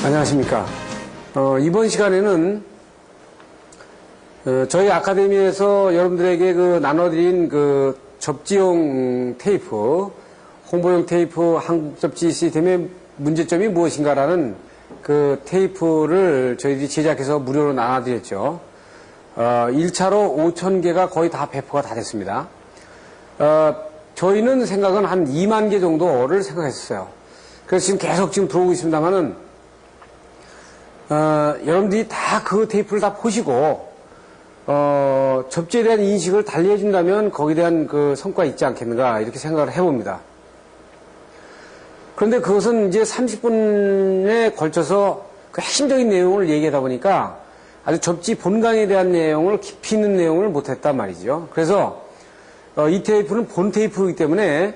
안녕하십니까. 이번 시간에는 저희 아카데미에서 여러분들에게 나눠드린 접지용 테이프, 홍보용 테이프 한국 접지 시스템의 문제점이 무엇인가라는 테이프를 저희들이 제작해서 무료로 나눠드렸죠. 1차로 5,000개가 거의 다 배포가 다 됐습니다. 저희는 생각은 한 2만 개 정도를 생각했었어요. 그래서 지금 계속 들어오고 있습니다만은, 여러분들이 다 그 테이프를 다 보시고, 접지에 대한 인식을 달리 해준다면 거기에 대한 성과가 있지 않겠는가, 이렇게 생각을 해봅니다. 그런데 그것은 이제 30분에 걸쳐서 핵심적인 내용을 얘기하다 보니까 아주 접지 본강에 대한 내용을 깊이 있는 내용을 못했단 말이죠. 그래서 이 테이프는 본 테이프이기 때문에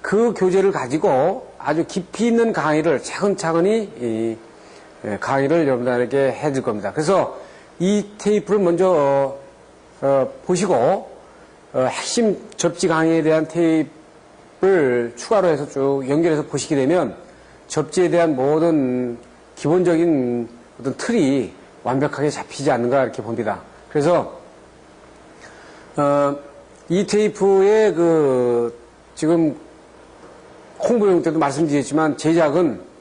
그 교재를 가지고 아주 깊이 있는 강의를 차근차근히 강의를 여러분들에게 해줄 겁니다. 그래서 이 테이프를 먼저 보시고 핵심 접지 강의에 대한 테이프를 추가로 해서 쭉 연결해서 보시게 되면 접지에 대한 모든 기본적인 어떤 틀이 완벽하게 잡히지 않는가 이렇게 봅니다. 그래서 이 테이프의 지금 홍보용 때도 말씀드렸지만 제작은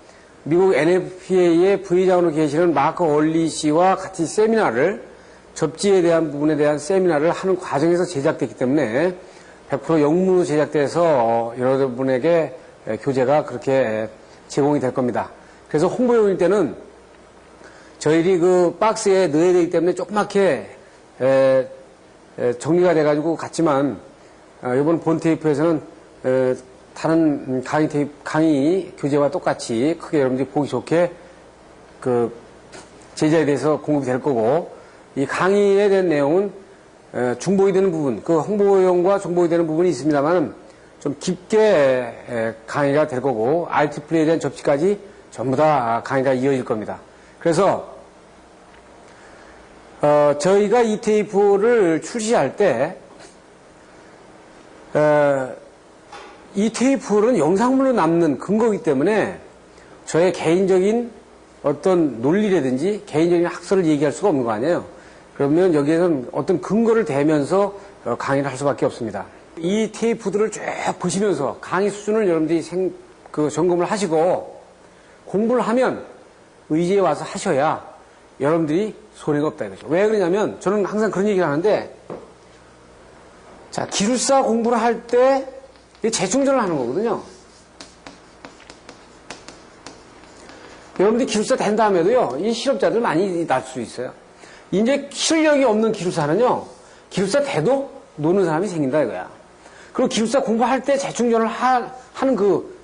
미국 NFPA의 부의장으로 계시는 마크 얼리 씨와 같이 세미나를, 접지에 대한 부분에 대한 세미나를 하는 과정에서 제작됐기 때문에 100% 영문으로 제작돼서 여러분에게 교재가 그렇게 제공이 될 겁니다. 그래서 홍보용일 때는 저희들이 박스에 넣어야 되기 때문에 조그맣게 정리가 돼가지고 갔지만, 이번 본 테이프에서는 다른 강의 교재와 똑같이 크게 여러분들이 보기 좋게 제작에 대해서 공급이 될 거고, 이 강의에 대한 내용은 중복이 되는 부분, 홍보용과 중복이 되는 부분이 있습니다만 좀 깊게 강의가 될 거고, RT플레이에 대한 접지까지 전부 다 강의가 이어질 겁니다. 그래서 저희가 이 테이프를 출시할 때 이 테이프는 영상물로 남는 근거이기 때문에 저의 개인적인 어떤 논리라든지 개인적인 학설을 얘기할 수가 없는 거 아니에요. 그러면 여기에서는 어떤 근거를 대면서 강의를 할 수밖에 없습니다. 이 테이프들을 쭉 보시면서 강의 수준을 여러분들이 점검을 하시고 공부를 하면 의지에 와서 하셔야 여러분들이 손해가 없다 이거죠. 왜 그러냐면 저는 항상 그런 얘기를 하는데, 자, 기술사 공부를 할 때 재충전을 하는 거거든요. 여러분들이 기술사 된 다음에도요, 이 실업자들 많이 날 수 있어요. 이제 실력이 없는 기술사는요, 기술사 돼도 노는 사람이 생긴다 이거야. 그리고 기술사 공부할 때 재충전을 하는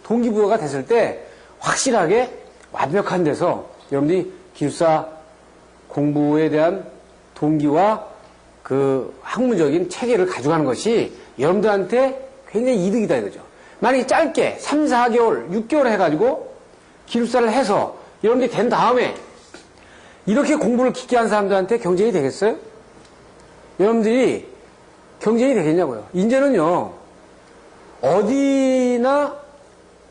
동기부여가 됐을 때 확실하게 완벽한 데서 여러분들이 기술사 공부에 대한 동기와 학문적인 체계를 가져가는 것이 여러분들한테 굉장히 이득이다 이거죠. 만약에 짧게 3, 4개월, 6개월 해가지고 기술사를 해서 여러분들이 된 다음에 이렇게 공부를 깊게 한 사람들한테 경쟁이 되겠어요? 여러분들이 경쟁이 되겠냐고요. 이제는요, 어디나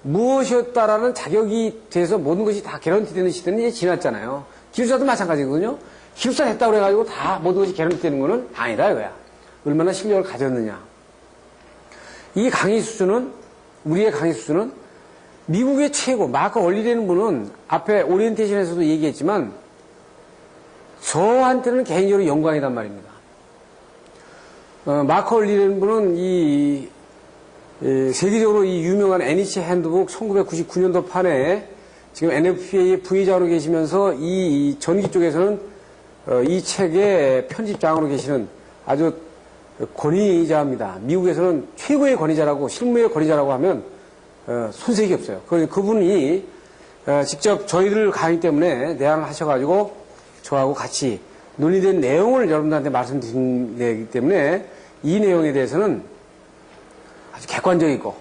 무엇이었다라는 자격이 돼서 모든 것이 다 개런티 되는 시대는 이제 지났잖아요. 기술사도 마찬가지거든요. 기술사 됐다고 그래가지고 다 모든 것이 개런티 되는 거는 아니다 이거야. 얼마나 실력을 가졌느냐. 이 강의 수준은, 우리의 강의 수준은 미국의 최고, 마크 얼리라는 분은 앞에 오리엔테이션에서도 얘기했지만 저한테는 개인적으로 영광이란 말입니다. 마크 얼리라는 분은 세계적으로 이 유명한 NEC 핸드북 1999년도 판에 지금 NFPA의 부의장으로 계시면서 이 전기 쪽에서는 이 책의 편집장으로 계시는 아주 권위자입니다. 미국에서는 최고의 권위자라고, 실무의 권위자라고 하면 손색이 없어요. 그분이 직접 저희들 강의 때문에 내한을 하셔가지고 저하고 같이 논의된 내용을 여러분들한테 말씀드리기 때문에 이 내용에 대해서는 아주 객관적이고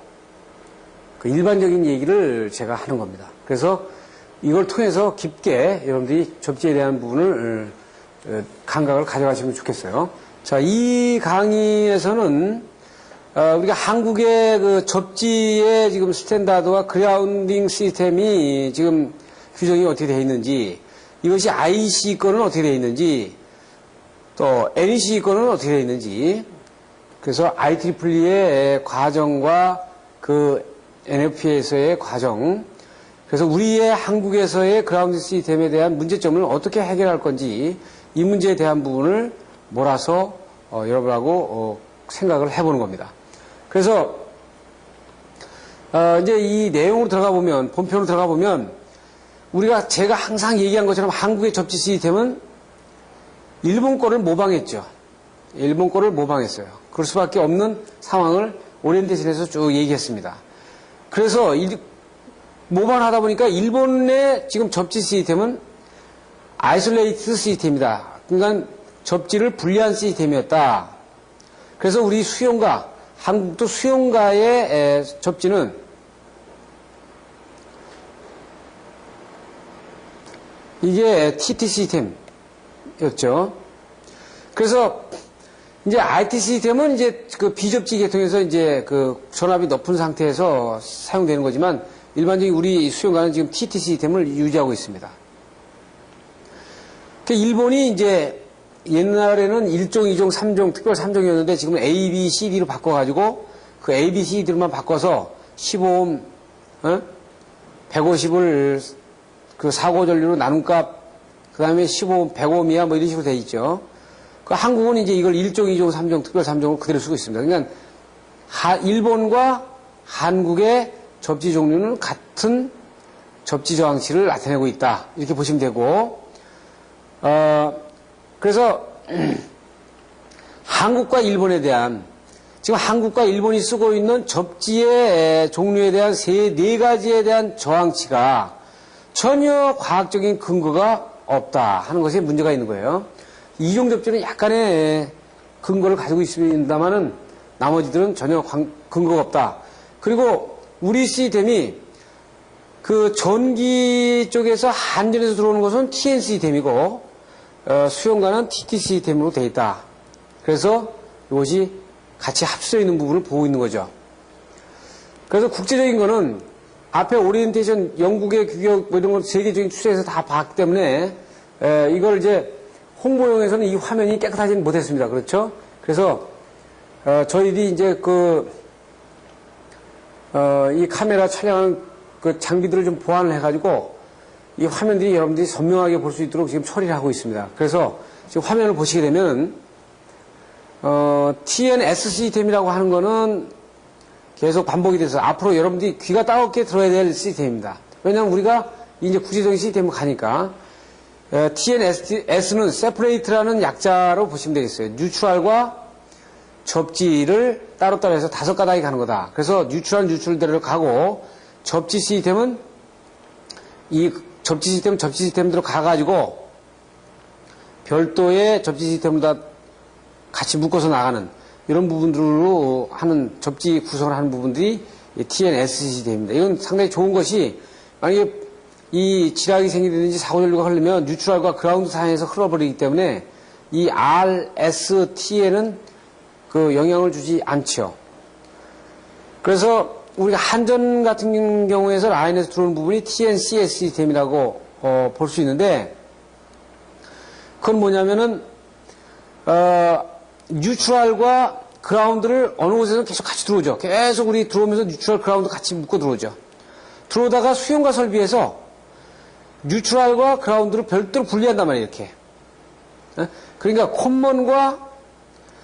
일반적인 얘기를 제가 하는 겁니다. 그래서 이걸 통해서 깊게 여러분들이 접지에 대한 부분을 감각을 가져가시면 좋겠어요. 자, 이 강의에서는 우리가 한국의 접지의 지금 스탠다드와 그라운딩 시스템이 지금 규정이 어떻게 되어 있는지, 이것이 IEC 건은 어떻게 되어 있는지, 또 NEC 건은 어떻게 되어 있는지, 그래서 IEEE의 과정과 그 NFP에서의 과정, 그래서 우리의 한국에서의 그라운드 시스템에 대한 문제점을 어떻게 해결할 건지 이 문제에 대한 부분을 몰아서 여러분하고 생각을 해보는 겁니다. 그래서 이제 이 내용으로 들어가 보면, 본편으로 들어가 보면 제가 항상 얘기한 것처럼 한국의 접지 시스템은 일본 거를 모방했죠. 일본 거를 모방했어요. 그럴 수밖에 없는 상황을 오리엔테이션에서 쭉 얘기했습니다. 그래서 모방하다 보니까 일본의 지금 접지 시스템은 아이솔레이트 시스템이다. 그러니까 접지를 분리한 시스템이었다. 그래서 우리 수용가, 한국도 수용가의 접지는 이게 TT 시스템이었죠. 그래서 이제 IT 시스템은 이제 그 비접지 계통에서 이제 그 전압이 높은 상태에서 사용되는 거지만 일반적인 우리 수용가는 지금 TT 시스템을 유지하고 있습니다. 일본이 이제 옛날에는 1종, 2종, 3종, 특별 3종이었는데 지금은 A, B, C, D로 바꿔가지고 그 A, B, C, D로만 바꿔서 15옴, 150을 그 사고전류로 나눈 값, 그 다음에 15옴, 100옴이야 뭐 이런 식으로 돼 있죠. 그 한국은 이제 이걸 1종, 2종, 3종, 특별 3종으로 그대로 쓰고 있습니다. 그러니까 일본과 한국의 접지 종류는 같은 접지 저항치를 나타내고 있다. 이렇게 보시면 되고, 그래서 한국과 일본에 대한, 지금 한국과 일본이 쓰고 있는 접지의 종류에 대한 네 가지에 대한 저항치가 전혀 과학적인 근거가 없다 하는 것에 문제가 있는 거예요. 이종 접지는 약간의 근거를 가지고 있습니다만은 나머지들은 전혀 근거가 없다. 그리고 우리 시스템이 그 전기 쪽에서 한전에서 들어오는 것은 TN 시스템이고 수용가는 TT 시스템으로 되어 있다. 그래서 이것이 같이 합쳐져 있는 부분을 보고 있는 거죠. 그래서 국제적인 거는 앞에 오리엔테이션 영국의 규격 뭐 이런 건 세계적인 추세에서 다 봤기 때문에 이걸 이제 홍보용에서는 이 화면이 깨끗하지는 못했습니다. 그렇죠? 그래서 저희들이 이제 이 카메라 촬영하는 그 장비들을 좀 보완을 해가지고 이 화면들이 여러분들이 선명하게 볼 수 있도록 지금 처리를 하고 있습니다. 그래서 지금 화면을 보시게 되면 TNS 시스템이라고 하는 거는 계속 반복이 돼서 앞으로 여러분들이 귀가 따갑게 들어야 될 시스템입니다. 왜냐하면 우리가 이제 국제적인 시스템으로 가니까 TNS는 separate라는 약자로 보시면 되겠어요. 뉴트럴과 접지를 따로따로 해서 5가닥이 가는 거다. 그래서 뉴트럴대로 가고 접지 시스템은 이 접지 시스템은 접지 시스템대로 가가지고 별도의 접지 시스템으로 다 같이 묶어서 나가는 이런 부분들로 하는 접지 구성을 하는 부분들이 TNS 시스템입니다. 이건 상당히 좋은 것이 만약에 이 지락이 생기든지 사고전류가 흐르면 뉴트럴과 그라운드 사이에서 흘러버리기 때문에 이 RST에는 그 영향을 주지 않죠. 그래서 우리가 한전 같은 경우에서 라인에서 들어오는 부분이 TNCS 시스템이라고 볼 수 있는데 그건 뭐냐면은 뉴트럴과 그라운드를 어느 곳에서 계속 같이 들어오죠. 계속 우리 들어오면서 뉴트럴 그라운드 같이 묶고 들어오죠. 들어오다가 수용가 설비에서 뉴트럴과 그라운드를 별도로 분리한단 말이에요. 이렇게. 그러니까 콤먼과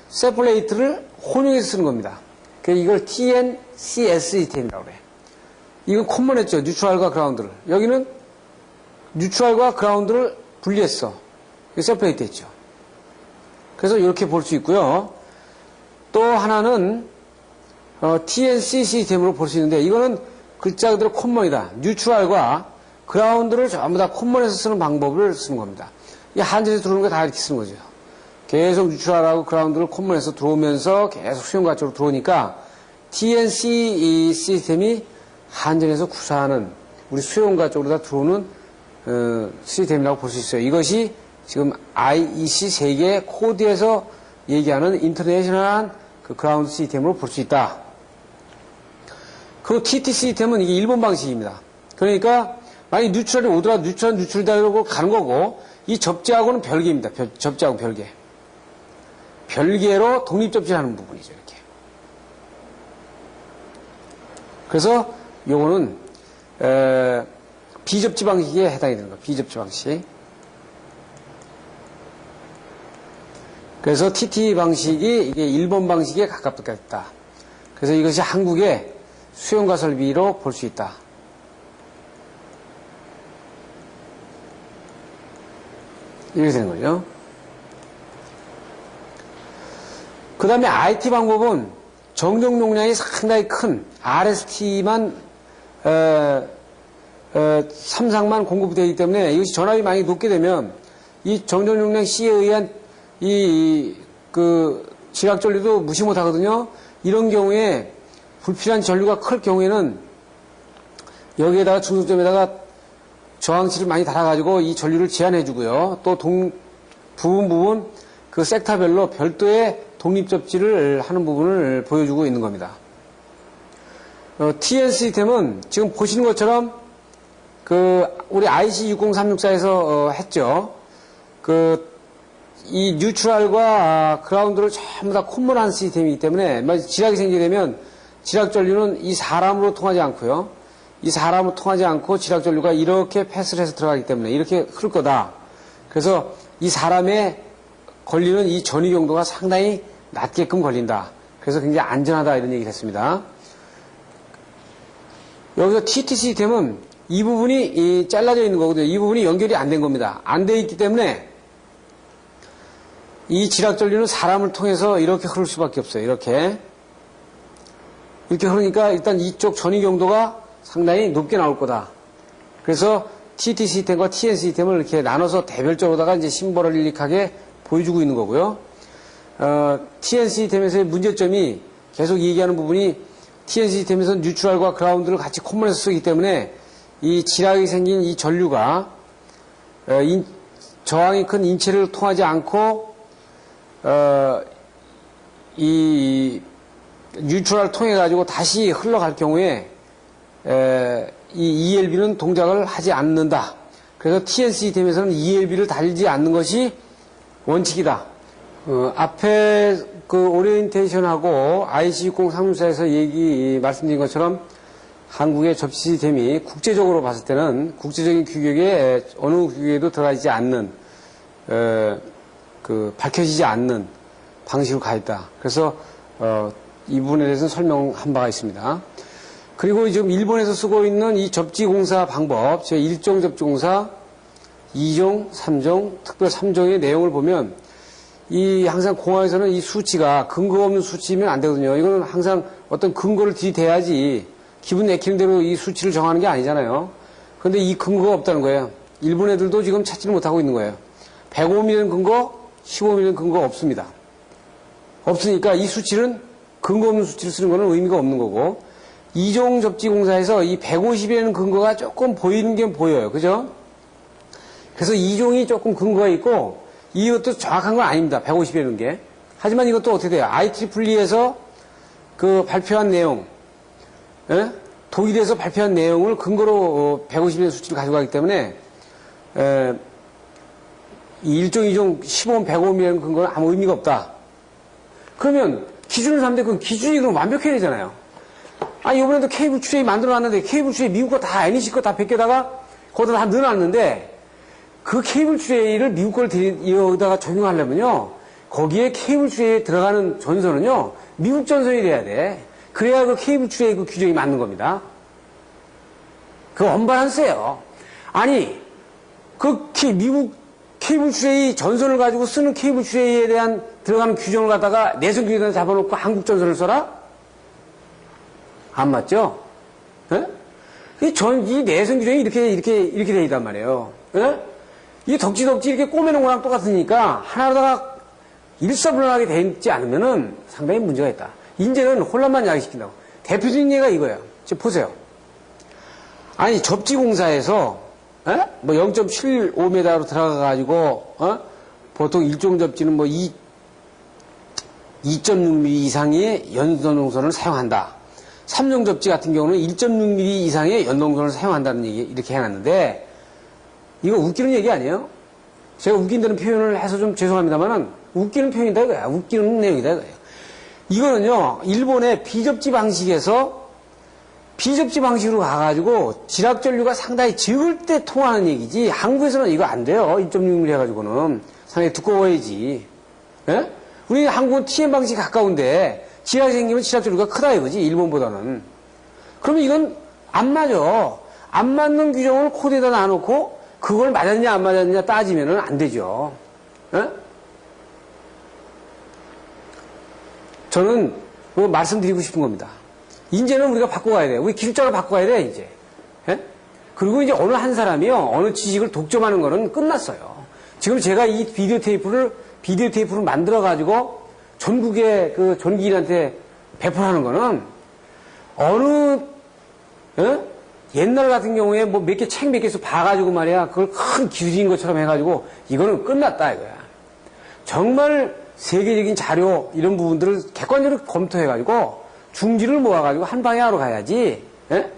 세퍼레이트를 혼용해서 쓰는 겁니다. 그래서 이걸 TNCS 시스템이라고 그래요. 이건 콤먼했죠. 뉴트럴과 그라운드를. 여기는 뉴트럴과 그라운드를 분리했어. 세퍼레이트 했죠. 그래서 이렇게 볼 수 있고요. 또 하나는 TNC 시스템으로 볼 수 있는데 이거는 글자 그대로 콤먼이다. 뉴트럴과 그라운드를 전부 다 콤먼에서 쓰는 방법을 쓰는 겁니다. 이 한전에서 들어오는 거 다 이렇게 쓰는 거죠. 계속 뉴트럴하고 그라운드를 콤먼에서 들어오면서 계속 수용가 쪽으로 들어오니까 TNC 이 시스템이 한전에서 구사하는 우리 수용가 쪽으로 다 들어오는 시스템이라고 볼 수 있어요. 이것이 지금 IEC 세계 코드에서 얘기하는 인터내셔널한 그 그라운드 시스템으로 볼 수 있다. 그리고 TT 시스템은 이게 일본 방식입니다. 그러니까 만약에 뉴트럴이 오더라도 뉴트럴대로 가는 거고, 이 접지하고는 별개입니다. 접지하고 별개. 별개로 독립접지하는 부분이죠, 이렇게. 그래서 요거는, 비접지 방식에 해당이 되는 거예요. 비접지 방식. 그래서 TT 방식이 이게 일본 방식에 가깝겠다. 그래서 이것이 한국의 수용가 설비로 볼 수 있다. 이렇게 되는 거죠. 그 다음에 IT 방법은 정정 용량이 상당히 큰 RST만 삼상만 공급되기 때문에 이것이 전압이 많이 높게 되면 이 정정 용량 C에 의한 지각 전류도 무시 못 하거든요. 이런 경우에 불필요한 전류가 클 경우에는 여기에다가 중소점에다가 저항치를 많이 달아가지고 이 전류를 제한해 주고요. 또 부분 그 섹터별로 별도의 독립접지를 하는 부분을 보여주고 있는 겁니다. TN 시스템은 지금 보시는 것처럼 우리 IC60364에서 했죠. 이 뉴트럴과 그라운드를 전부 다 콤문한 시스템이기 때문에 지락이 생기게 되면 지락 전류는 이 사람으로 통하지 않고요. 이 사람으로 통하지 않고 지락 전류가 이렇게 패스를 해서 들어가기 때문에 이렇게 흐를 거다. 그래서 이 사람에 걸리는 이 전위 경도가 상당히 낮게끔 걸린다. 그래서 굉장히 안전하다 이런 얘기를 했습니다. 여기서 TT 시스템은 이 부분이 잘라져 있는 거거든요. 이 부분이 연결이 안 된 겁니다. 안 돼 있기 때문에 이 지락 전류는 사람을 통해서 이렇게 흐를 수밖에 없어요. 이렇게 흐르니까 일단 이쪽 전위 경도가 상당히 높게 나올 거다. 그래서 TT 시스템과 TN 시스템을 이렇게 나눠서 대별적으로다가 이제 심벌을 일릭하게 보여주고 있는 거고요. TN 시스템에서의 문제점이 계속 얘기하는 부분이 TN 시스템에서는 뉴트럴과 그라운드를 같이 콤문해서 쓰기 때문에 이 지락이 생긴 이 전류가 저항이 큰 인체를 통하지 않고 이 뉴트럴을 통해 가지고 다시 흘러갈 경우에 이 ELB는 동작을 하지 않는다. 그래서 TN 시스템에서는 ELB를 달지 않는 것이 원칙이다. 앞에 오리엔테이션하고 IC60364에서 말씀드린 것처럼 한국의 접지 시스템이 국제적으로 봤을 때는 국제적인 규격에 어느 규격에도 들어가 있지 않는 밝혀지지 않는 방식으로 가 있다. 그래서 이 부분에 대해서는 설명한 바가 있습니다. 그리고 지금 일본에서 쓰고 있는 이 접지공사 방법, 제 1종 접지공사, 2종, 3종, 특별 3종의 내용을 보면 항상 공항에서는 이 수치가 근거 없는 수치면 안 되거든요. 이거는 항상 어떤 근거를 들이대야지 기분 내키는 대로 이 수치를 정하는 게 아니잖아요. 그런데 이 근거가 없다는 거예요. 일본 애들도 지금 찾지를 못하고 있는 거예요. 105mm 근거, 15mm 근거 없습니다. 없으니까 이 수치는 근거 없는 수치를 쓰는 거는 의미가 없는 거고, 2종 접지공사에서 이 150이라는 근거가 조금 보이는 게 보여요. 그죠? 그래서 2종이 조금 근거가 있고, 이것도 정확한 건 아닙니다. 150이라는 게. 하지만 이것도 어떻게 돼요? IEEE에서 발표한 내용, 독일에서 발표한 내용을 근거로 150이라는 수치를 가져가기 때문에, 이 1종, 2종, 15음, 105mm라는 근거는 아무 의미가 없다. 그러면 기준을 삼는데 그 기준이 그럼 완벽해야 되잖아요. 이번에도 케이블 추레이 만들어놨는데 케이블 추레이 미국 거 다 NEC 거 다 벗겨다가 거기다 다 넣어놨는데 그 케이블 추레이를 미국 걸 여기다가 적용하려면요. 거기에 케이블 추레이에 들어가는 전선은요. 미국 전선이 돼야 돼. 그래야 그 케이블 추레이 그 규정이 맞는 겁니다. 그거 언밸런스예요. 미국 케이블 추레이 전선을 가지고 쓰는 케이블 추레이에 대한 들어가는 규정을 갖다가 내선 규정에다 잡아놓고 한국 전선을 써라? 안 맞죠? 이 내선 규정이 이렇게 돼 있단 말이에요. 이 덕지덕지 이렇게 꼬매놓은 거랑 똑같으니까 하나로다가 일사불란하게 돼 있지 않으면은 상당히 문제가 있다. 인제는 혼란만 야기시킨다고. 대표적인 예가 이거예요. 지금 보세요. 접지공사에서, 0.75m로 들어가가지고, 보통 일종 접지는 2.6mm 이상의 연선동선을 사용한다. 삼중 접지 같은 경우는 1.6mm 이상의 연동선을 사용한다는 얘기 이렇게 해놨는데 이거 웃기는 얘기 아니에요? 제가 웃긴다는 표현을 해서 좀 죄송합니다만은 웃기는 표현이다 이거야. 웃기는 내용이다 이거예요. 이거는요 일본의 비접지 방식에서 비접지 방식으로 가가지고 지락전류가 상당히 적을 때 통하는 얘기지 한국에서는 이거 안 돼요. 1.6mm 해가지고는 상당히 두꺼워야지. 예? 우리 한국은 TM 방식이 가까운데 지락이 생기면 지락전류가 크다 이거지 일본보다는. 그러면 이건 안 맞아. 안 맞는 규정을 코드에다 놔놓고 그걸 맞았냐 안 맞았냐 따지면은 안 되죠. 예? 저는 뭐 말씀드리고 싶은 겁니다. 이제는 우리가 바꿔가야 돼요. 우리 기술자로 바꿔가야 돼, 이제. 예? 그리고 이제 어느 한 사람이요, 어느 지식을 독점하는 거는 끝났어요. 지금 제가 이 비디오 테이프를 만들어가지고 전국의 그 전기인한테 배포하는 거는 어느, 예? 옛날 같은 경우에 뭐 몇 개 책 몇 개씩 봐가지고 말이야, 그걸 큰 기술인 것처럼 해가지고 이거는 끝났다, 이거야. 정말 세계적인 자료, 이런 부분들을 객관적으로 검토해가지고 중지를 모아가지고 한 방향으로 가야지. 예?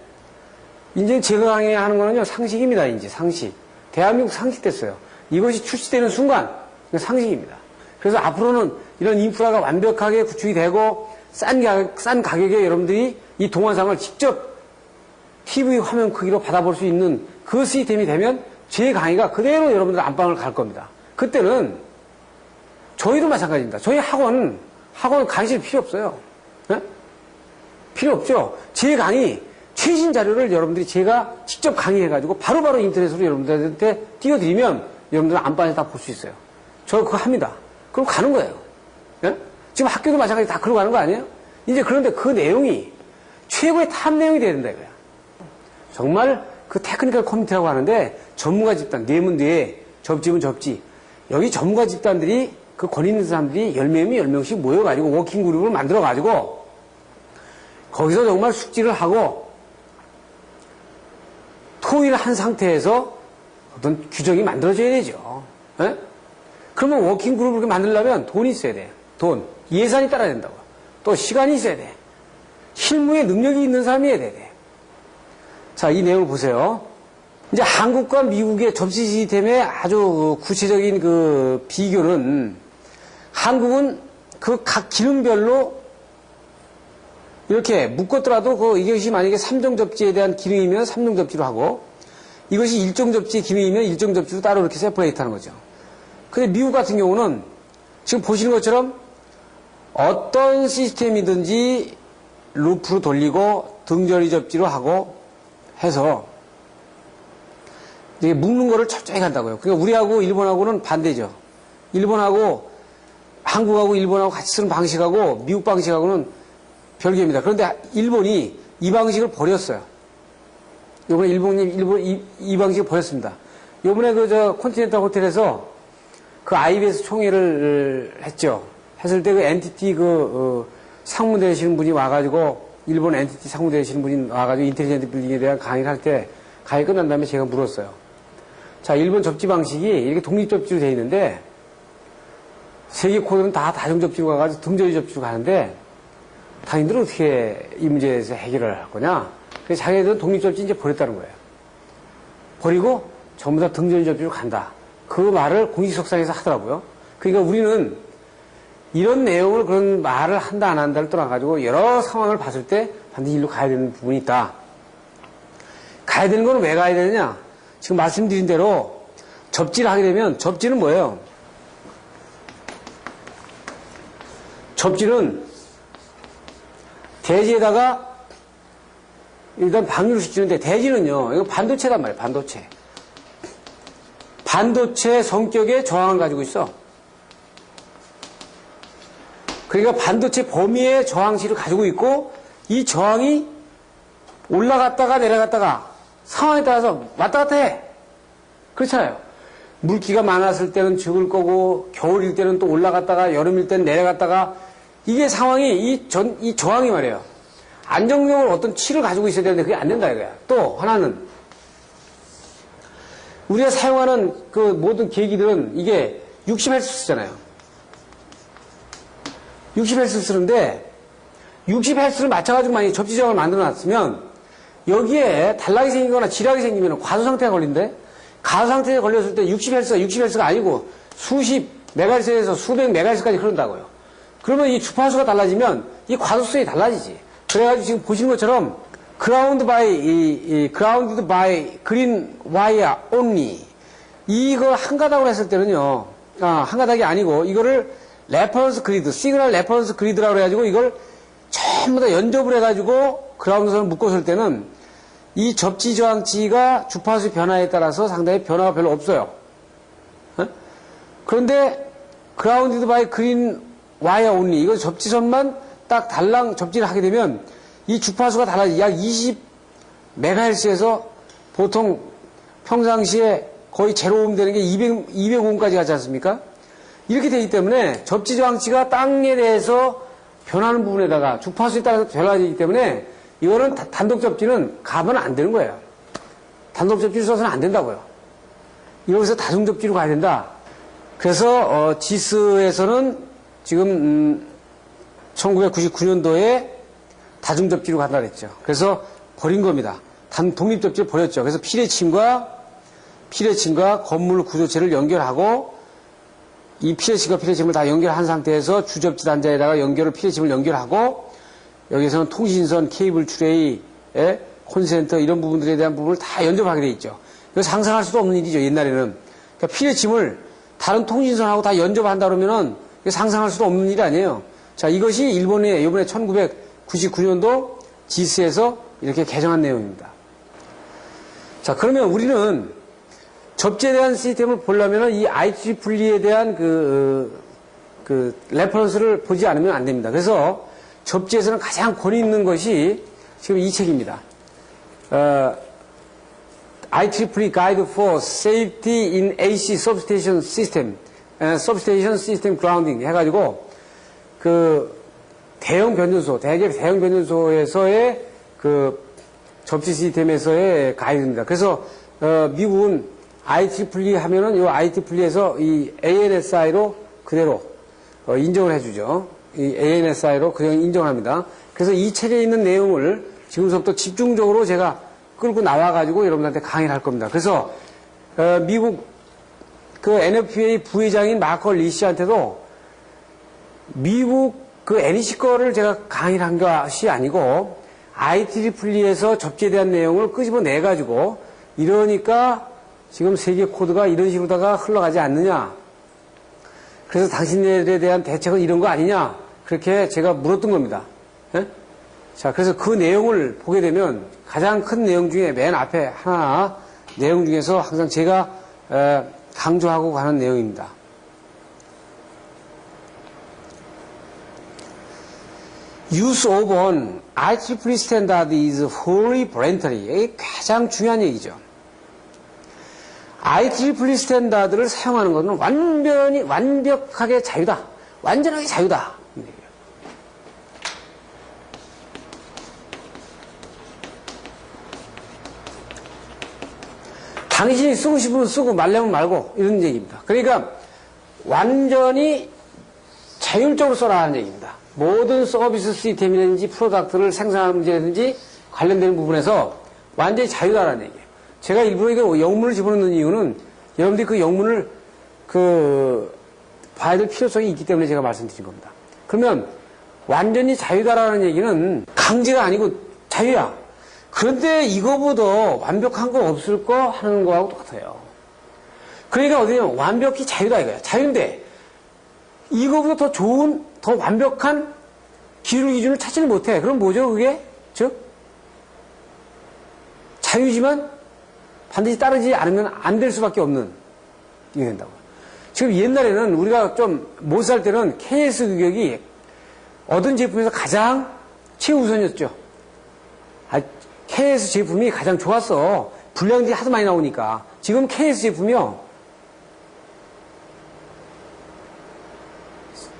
이제 제가 강의하는 거는요 상식입니다. 이제 상식. 대한민국 상식 됐어요. 이것이 출시되는 순간 상식입니다. 그래서 앞으로는 이런 인프라가 완벽하게 구축이 되고 싼 가격에 여러분들이 이 동영상을 직접 TV 화면 크기로 받아볼 수 있는 그 시스템이 되면 제 강의가 그대로 여러분들 안방을 갈 겁니다. 그때는 저희도 마찬가지입니다. 저희 학원 강의실 필요 없어요. 예? 필요 없죠. 제 강의 최신 자료를 여러분들이 제가 직접 강의해가지고 바로바로 인터넷으로 여러분들한테 띄워드리면 여러분들은 안방에서 다 볼 수 있어요. 저 그거 합니다. 그럼 가는 거예요. 예? 지금 학교도 마찬가지 다 그러고 가는 거 아니에요? 이제 그런데 그 내용이 최고의 탑 내용이 돼야 된다 이거야. 정말 그 테크니컬 커뮤니티라고 하는데 전문가 집단, 뇌면 뇌, 접지면 접지. 여기 전문가 집단들이 그 권위 있는 사람들이 10명이면 10명씩 모여가지고 워킹 그룹을 만들어가지고 거기서 정말 숙지를 하고 토의를 한 상태에서 어떤 규정이 만들어져야 되죠. 예? 그러면 워킹 그룹을 이렇게 만들려면 돈이 있어야 돼. 돈. 예산이 따라야 된다고. 또 시간이 있어야 돼. 실무에 능력이 있는 사람이어야 돼. 자, 이 내용을 보세요. 이제 한국과 미국의 접시 시스템의 아주 구체적인 그 비교는 한국은 그 각 기능별로 이렇게 묶었더라도 이것이 만약에 3종 접지에 대한 기능이면 3종 접지로 하고 이것이 1종 접지의 기능이면 1종 접지로 따로 이렇게 세퍼레이트 하는 거죠. 근데 미국 같은 경우는 지금 보시는 것처럼 어떤 시스템이든지 루프로 돌리고 등전이 접지로 하고 해서 이게 묶는 거를 철저히 간다고요. 그러니까 우리하고 일본하고는 반대죠. 한국하고 일본하고 같이 쓰는 방식하고 미국 방식하고는 별개입니다. 그런데 일본이 이 방식을 버렸어요. 요번에 일본이 이 방식을 버렸습니다. 요번에 콘티넨탈 호텔에서 그 IBS 총회를 했죠. 했을 때 그 NTT 상무 되시는 분이 와가지고 일본 NTT 상무 되시는 분이 와가지고 인텔리전트 빌딩에 대한 강의를 할 때 강의 끝난 다음에 제가 물었어요. 자, 일본 접지 방식이 이렇게 독립 접지로 되어 있는데 세계 코드는 다 다중 접지로 가가지고 등전이 접지로 가는데 당신들은 어떻게 이 문제에서 해결을 할 거냐? 그래서 자기네들은 독립 접지 이제 버렸다는 거예요. 버리고 전부 다 등전이 접지로 간다. 그 말을 공식석상에서 하더라고요. 그러니까 우리는 이런 내용을 그런 말을 한다 안 한다를 떠나가지고 여러 상황을 봤을 때 반드시 일로 가야 되는 부분이 있다. 가야 되는 건 왜 가야 되느냐? 지금 말씀드린 대로 접지를 하게 되면 접지는 뭐예요? 접지는 대지에다가 일단 방류를 시키는데 대지는요, 이거 반도체란 말이에요, 반도체. 반도체 성격의 저항을 가지고 있어. 그러니까 반도체 범위의 저항치를 가지고 있고 이 저항이 올라갔다가 내려갔다가 상황에 따라서 왔다 갔다 해. 그렇잖아요. 물기가 많았을 때는 적을 거고 겨울일 때는 또 올라갔다가 여름일 때는 내려갔다가 이게 상황이 이 저항이 말이에요. 안정적으로 어떤 치를 가지고 있어야 되는데 그게 안 된다 이거야. 또 하나는 우리가 사용하는 그 모든 계기들은 이게 60Hz 쓰잖아요. 60Hz 쓰는데 60Hz를 맞춰가지고 만약에 접지 저항을 만들어 놨으면 여기에 단락이 생기거나 지락이 생기면 과수 상태가 걸린대. 가수 상태에 걸렸을 때 60Hz가 60Hz가 아니고 수십 메가헤르츠에서 수백 메가헤르츠까지 흐른다고요. 그러면 이 주파수가 달라지면 이 과속성이 달라지지. 그래가지고 지금 보시는 것처럼 grounded by green wire only. 이걸 한 가닥으로 했을 때는요, 한 가닥이 아니고 이거를 레퍼런스 그리드, 시그널 레퍼런스 그리드라고 해가지고 이걸 전부 다 연접을 해가지고 그라운드선을 묶었을 때는 이 접지 저항치가 주파수 변화에 따라서 상당히 변화가 별로 없어요. 그런데 grounded by green wire only, 이거 접지선만 딱 달랑 접지를 하게 되면 이 주파수가 달라지, 약 20MHz에서 보통 평상시에 거의 제로옴 되는 게 200옴까지 가지 않습니까? 이렇게 되기 때문에 접지 저항치가 땅에 대해서 변하는 부분에다가 주파수에 따라서 변화되기 때문에 이거는 단독 접지는 가면 안 되는 거예요. 단독 접지를 써서는 안 된다고요. 여기서 다중 접지로 가야 된다. 그래서 지스에서는 지금 1999년도에 다중 접지로 간다 그랬죠. 그래서 버린 겁니다. 독립 접지를 버렸죠. 그래서 피레침과 건물 구조체를 연결하고 이 피레침과 피레침을 다 연결한 상태에서 주접지 단자에다가 피레침을 연결하고 여기서는 통신선, 케이블 트레이, 콘센터 이런 부분들에 대한 부분을 다 연접하게 돼 있죠. 이거 상상할 수도 없는 일이죠. 옛날에는. 그러니까 피레침을 다른 통신선하고 다 연접한다 그러면은 상상할 수도 없는 일이 아니에요. 자, 이것이 일본의 이번에 1999년도 지스에서 이렇게 개정한 내용입니다. 자, 그러면 우리는 접지에 대한 시스템을 보려면은 이 IEEE에 대한 레퍼런스를 보지 않으면 안 됩니다. 그래서 접지에서는 가장 권위 있는 것이 지금 이 책입니다. IEEE Guide for Safety in AC Substation System, Substation System Grounding 해가지고 대형 변전소, 대형 변전소에서의 접지 시스템에서의 가이드입니다. 그래서 미국은 IEEE 하면은 이 IEE에서 이 ANSI로 그대로 인정을 해주죠. 이 ANSI로 그냥 인정을 합니다. 그래서 이 책에 있는 내용을 지금부터 집중적으로 제가 끌고 나와가지고 여러분들한테 강의를 할 겁니다. 그래서 미국 NFPA 부회장인 마커 리 씨한테도 미국 NEC 거를 제가 강의를 한 것이 아니고 IEE에서 접지에 대한 내용을 끄집어내가지고 이러니까 지금 세계 코드가 이런 식으로다가 흘러가지 않느냐. 그래서 당신들에 대한 대책은 이런 거 아니냐. 그렇게 제가 물었던 겁니다. 예? 자, 그래서 그 내용을 보게 되면 가장 큰 내용 중에 맨 앞에 하나 내용 중에서 항상 제가 강조하고 가는 내용입니다. Use of an IEEE standard is wholly voluntary. 이게 가장 중요한 얘기죠. IEEE 스탠다드를 사용하는 것은 완벽하게 자유다. 완전하게 자유다. 당신이 쓰고 싶으면 쓰고 말려면 말고 이런 얘기입니다. 그러니까 완전히 자율적으로 써라 하는 얘기입니다. 모든 서비스 시스템이든지 프로덕트를 생산하는 문제든지 관련되는 부분에서 완전히 자유다라는 얘기예요. 제가 일부러 이거 영문을 집어넣는 이유는 여러분들이 그 영문을 봐야 될 필요성이 있기 때문에 제가 말씀드린 겁니다. 그러면 완전히 자유다라는 얘기는 강제가 아니고 자유야. 그런데 이거보다 완벽한 거 없을 거 하는 거하고 똑같아요. 그러니까 어디냐면 완벽히 자유다 이거야. 자유인데 이거보다 더 좋은, 더 완벽한 기술 기준을 찾지를 못해. 그럼 뭐죠 그게? 즉 자유지만 반드시 따르지 않으면 안 될 수밖에 없는 이게 된다고. 지금 옛날에는 우리가 좀 못 살 때는 KS 규격이 얻은 제품에서 가장 최우선이었죠. KS 제품이 가장 좋았어. 불량들이 하도 많이 나오니까. 지금 KS 제품이요.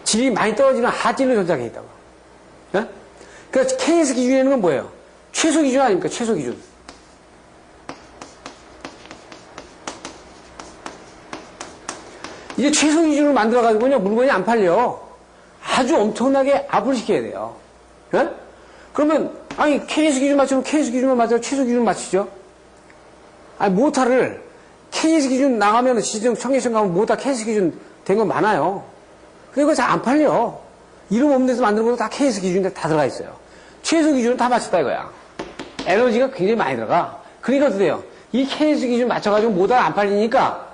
질이 많이 떨어지는 하질로 전작해 있다고. 네? 그러니까 KS 기준에는 건 뭐예요? 최소 기준 아닙니까? 최소 기준. 이제 최소 기준으로 만들어가지고요, 물건이 안 팔려. 아주 엄청나게 압을 시켜야 돼요. 예? 그러면, 아니, KS 기준 맞추면 KS 기준만 맞아요. 최소 기준 맞추죠? 아니, 모타를 KS 기준 나가면 시중 청계시험 가면 모타 KS 기준 된 거 많아요. 근데 그거 잘 안 팔려. 이름 없는 데서 만드는 것도 다 KS 기준에 다 들어가 있어요. 최소 기준은 다 맞췄다 이거야. 에너지가 굉장히 많이 들어가. 그러니까 어떻게 돼요? 이 KS 기준 맞춰가지고 모타가 안 팔리니까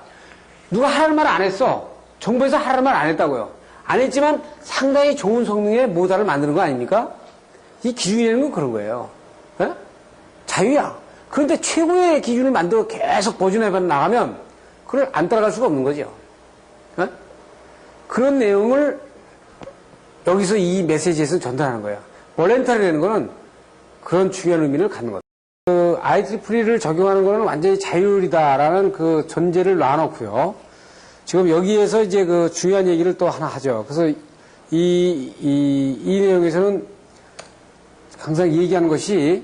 누가 하라는 말 안 했어. 정부에서 하라는 말 안 했다고요. 안 했지만 상당히 좋은 성능의 모타를 만드는 거 아닙니까? 이 기준이라는 건 그런 거예요. 에? 자유야. 그런데 최고의 기준을 만들어 계속 보존해 나가면 그걸 안 따라갈 수가 없는 거죠. 에? 그런 내용을 여기서 이 메시지에서 전달하는 거예요. 볼렌터리라는 거는 그런 중요한 의미를 갖는 거예요. 그 IEEE를 적용하는 거는 완전히 자율이다라는 그 전제를 놔놓고요. 지금 여기에서 이제 그 중요한 얘기를 또 하나 하죠. 그래서 이 내용에서는 항상 얘기하는 것이,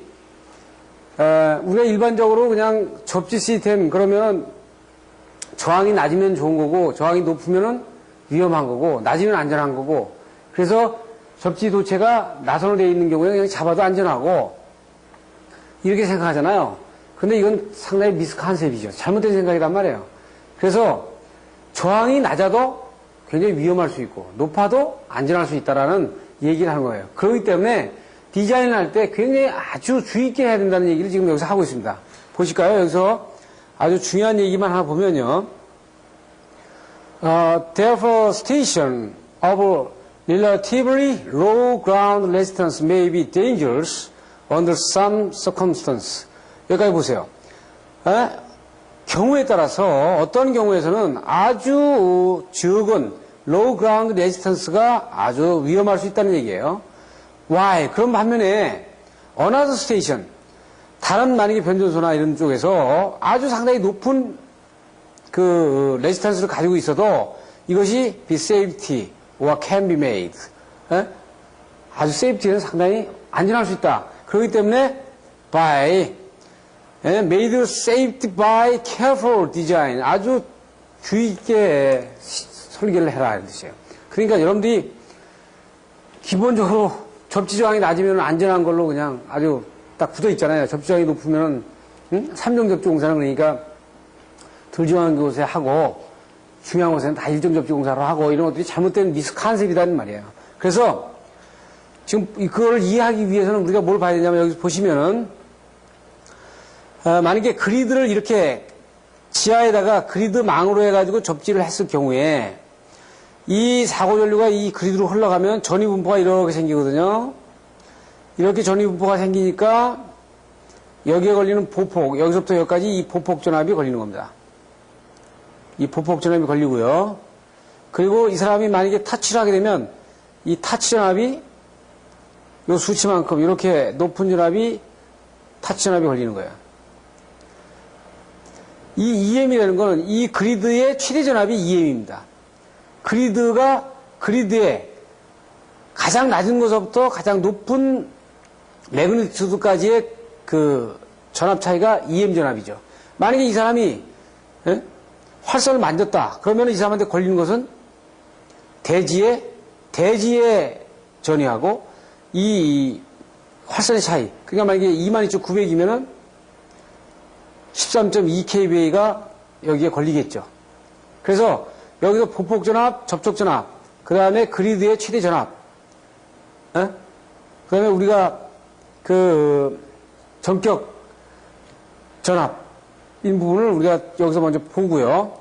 우리가 일반적으로 그냥 접지 시스템, 그러면 저항이 낮으면 좋은 거고, 저항이 높으면은 위험한 거고, 낮으면 안전한 거고, 그래서 접지 도체가 나선으로 되어 있는 경우에 그냥 잡아도 안전하고, 이렇게 생각하잖아요. 근데 이건 상당히 미스 컨셉이죠. 잘못된 생각이란 말이에요. 그래서 저항이 낮아도 굉장히 위험할 수 있고, 높아도 안전할 수 있다라는 얘기를 하는 거예요. 그렇기 때문에 디자인을 할 때 굉장히 아주 주의 있게 해야 된다는 얘기를 지금 여기서 하고 있습니다. 보실까요? 여기서 아주 중요한 얘기만 하나 보면요. Therefore, station of relatively low ground resistance may be dangerous under some circumstance. 여기까지 보세요. 경우에 따라서 어떤 경우에서는 아주 적은 low ground resistance가 아주 위험할 수 있다는 얘기예요. Why? 그런 반면에 another station, 다른 만약에 변전소나 이런 쪽에서 아주 상당히 높은 그 레지스턴스를 가지고 있어도 이것이 be safety or can be made. 아주 세이프티는 상당히 안전할 수 있다. 그렇기 때문에 by made safety by careful design, 아주 주의 있게 설계를 해라 이런 뜻이에요. 그러니까 여러분들이 기본적으로 접지 저항이 낮으면 안전한 걸로 그냥 아주 딱 굳어 있잖아요. 접지 저항이 높으면 3종 접지 공사는 그러니까 덜 중요한 곳에 하고 중요한 곳에는 다 1종 접지 공사로 하고 이런 것들이 잘못된 미스 컨셉이라는 말이에요. 그래서 지금 그걸 이해하기 위해서는 우리가 뭘 봐야 되냐면 여기 보시면은 만약에 그리드를 이렇게 지하에다가 그리드 망으로 해가지고 접지를 했을 경우에 이 사고 전류가 이 그리드로 흘러가면 전위분포가 이렇게 생기거든요. 이렇게 전위분포가 생기니까 여기에 걸리는 보폭, 여기서부터 여기까지 이 보폭 전압이 걸리는 겁니다. 이 보폭 전압이 걸리고요. 그리고 이 사람이 만약에 타치를 하게 되면 이 타치 전압이 요 수치만큼 이렇게 높은 전압이 타치 전압이 걸리는 거예요. 이 EM이라는 거는 이 그리드의 최대 전압이 EM입니다. 그리드에 가장 낮은 곳서부터 가장 높은 매그니튜드까지의 그 전압 차이가 EM 전압이죠. 만약에 이 사람이 활선을 만졌다. 그러면 이 사람한테 걸리는 것은 대지의 전위하고 이 활선의 차이. 그러니까 만약에 22,900이면은 13.2kVA가 여기에 걸리겠죠. 그래서 여기서 보폭 전압, 접촉 전압, 그 다음에 그리드의 최대 전압, 그 다음에 우리가 그 전격 전압인 부분을 우리가 여기서 먼저 보고요.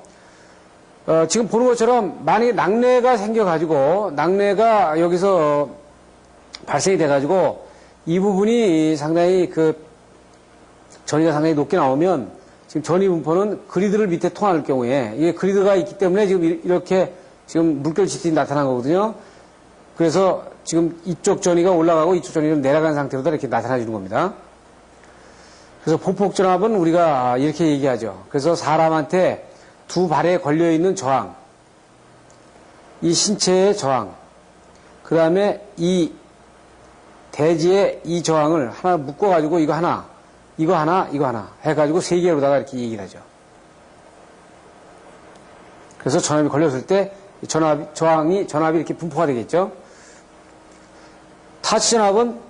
지금 보는 것처럼 만약에 낙뢰가 생겨가지고 낙뢰가 여기서 발생이 돼가지고 이 부분이 상당히 그 전위가 상당히 높게 나오면 지금 전위 분포는 그리드를 밑에 통할 경우에 이게 그리드가 있기 때문에 지금 이렇게 지금 물결 지진이 나타난 거거든요. 그래서 지금 이쪽 전위가 올라가고 이쪽 전위는 내려간 상태로 이렇게 나타나주는 겁니다. 그래서 보폭 전압은 우리가 이렇게 얘기하죠. 그래서 사람한테 두 발에 걸려있는 저항, 이 신체의 저항, 그 다음에 이 대지의 이 저항을 하나 묶어가지고 이거 하나 해가지고 세 개로다가 이렇게 얘기를 하죠. 그래서 전압이 걸렸을 때 전압이 이렇게 분포가 되겠죠. 타치 전압은,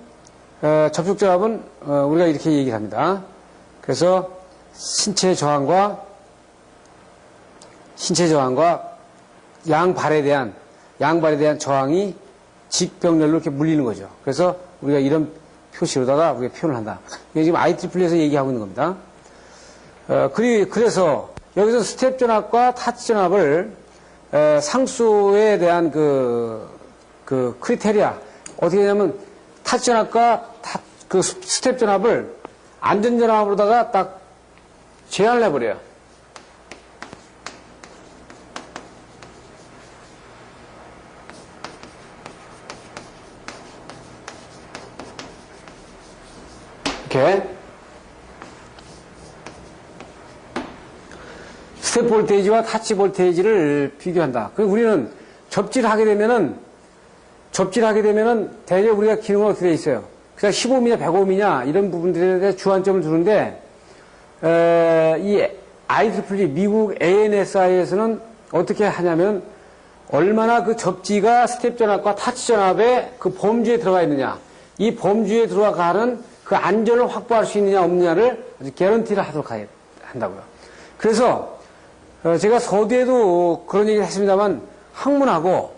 접촉 전압은, 우리가 이렇게 얘기를 합니다. 그래서 신체 저항과 양발에 대한 저항이 직병렬로 이렇게 물리는 거죠. 그래서 우리가 이런 표시로다가 우리가 표현을 한다. 이게 지금 IEE에서 얘기하고 있는 겁니다. 그래서 여기서 스텝 전압과 타치 전압을 상수에 대한 그 크리테리아 어떻게 하냐면 타치 전압과 그 스텝 전압을 안전 전압으로다가 딱 제한을 해버려요. 이렇게 스텝 볼테이지와 타치 볼테이지를 비교한다. 그리고 우리는 접지를 하게 되면은 대략 우리가 기능은 어떻게 돼 있어요? 그냥 15mm냐 105mm냐 이런 부분들에 대해 주안점을 두는데 이 IEEE 미국 ANSI에서는 어떻게 하냐면 얼마나 그 접지가 스텝 전압과 타치 전압의 그 범주에 들어가 있느냐, 이 범주에 들어가는 그 안전을 확보할 수 있느냐 없느냐를 아주 개런티를 하도록 한다고요. 그래서 제가 서두에도 그런 얘기를 했습니다만 학문하고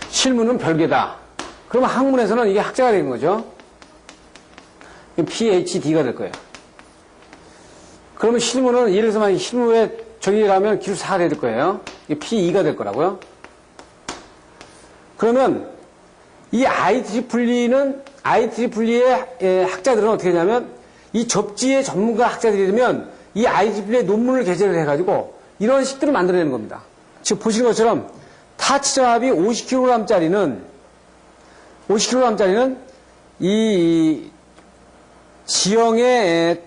실무는 별개다. 그러면 학문에서는 이게 학자가 되는 거죠. PhD가 될 거예요. 그러면 실무는 예를 들어서 만약 실무에 정의를 하면 기술사가 될 거예요. 이게 PE가 될 거라고요. 그러면 이 IEEE의 학자들은 어떻게 하냐면 이 접지의 전문가 학자들이 되면 이 IEEE의 논문을 게재를 해가지고 이런 식들을 만들어내는 겁니다. 지금 보시는 것처럼 타치 전압이 50kg짜리는 이 지형의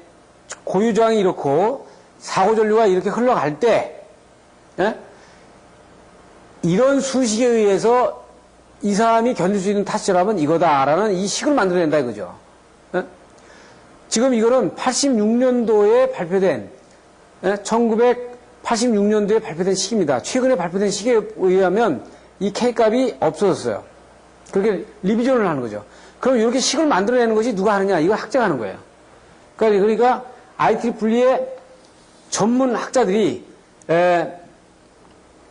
고유저항이 이렇고 사고전류가 이렇게 흘러갈 때 이런 수식에 의해서 이 사람이 견딜 수 있는 타치 전압은 이거다라는 이 식을 만들어낸다 이거죠. 지금 이거는 86년도에 발표된 1986년도에 발표된 식입니다. 최근에 발표된 식에 의하면 이 K값이 없어졌어요. 그렇게 리비전을 하는 거죠. 그럼 이렇게 식을 만들어내는 것이 누가 하느냐? 이거 학자가 하는 거예요. 그러니까 IEEE의 전문 학자들이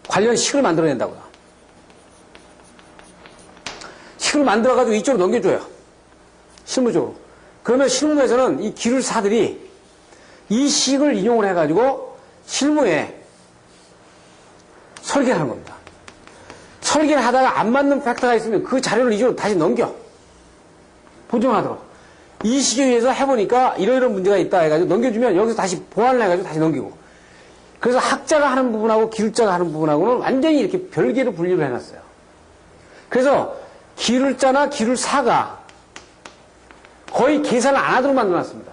관련 식을 만들어낸다고요. 식을 만들어가지고 이쪽으로 넘겨줘요. 실무적으로. 그러면 실무에서는 이 기술사들이 이 식을 인용을 해가지고 실무에 설계를 하는 겁니다. 설계를 하다가 안 맞는 팩터가 있으면 그 자료를 이쪽으로 다시 넘겨. 보정하도록. 이 식에 의해서 해보니까 이러이러한 문제가 있다 해가지고 넘겨주면 여기서 다시 보완을 해가지고 다시 넘기고. 그래서 학자가 하는 부분하고 기술자가 하는 부분하고는 완전히 이렇게 별개로 분류를 해놨어요. 그래서 기술자나 기술사가 거의 계산을 안 하도록 만들어놨습니다.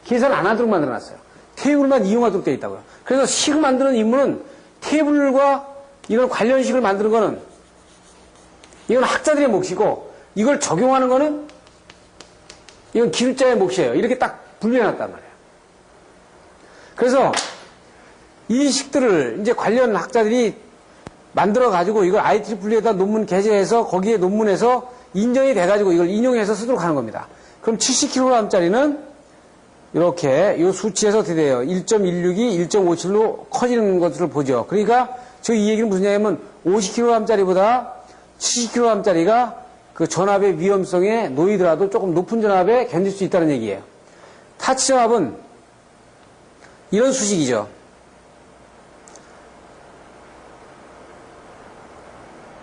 계산을 안 하도록 만들어놨어요. 테이블만 이용하도록 되어 있다고요. 그래서 식을 만드는 임무는 테이블과 이런 관련식을 만드는 거는 이건 학자들의 몫이고 이걸 적용하는 거는 이건 기술자의 몫이에요. 이렇게 딱 분류해놨단 말이에요. 그래서 이 식들을 이제 관련 학자들이 만들어가지고 이걸 IEEE에다 논문 게재해서 거기에 논문에서 인정이 돼가지고 이걸 인용해서 쓰도록 하는 겁니다. 그럼 70kg짜리는 이렇게 이 수치에서 어떻게 돼요? 1.162, 1.57로 커지는 것들을 보죠. 그러니까 저 이 얘기는 무슨 얘기냐면 50kg짜리보다 70kg짜리가 그 전압의 위험성에 놓이더라도 조금 높은 전압에 견딜 수 있다는 얘기예요. 타치 전압은 이런 수식이죠.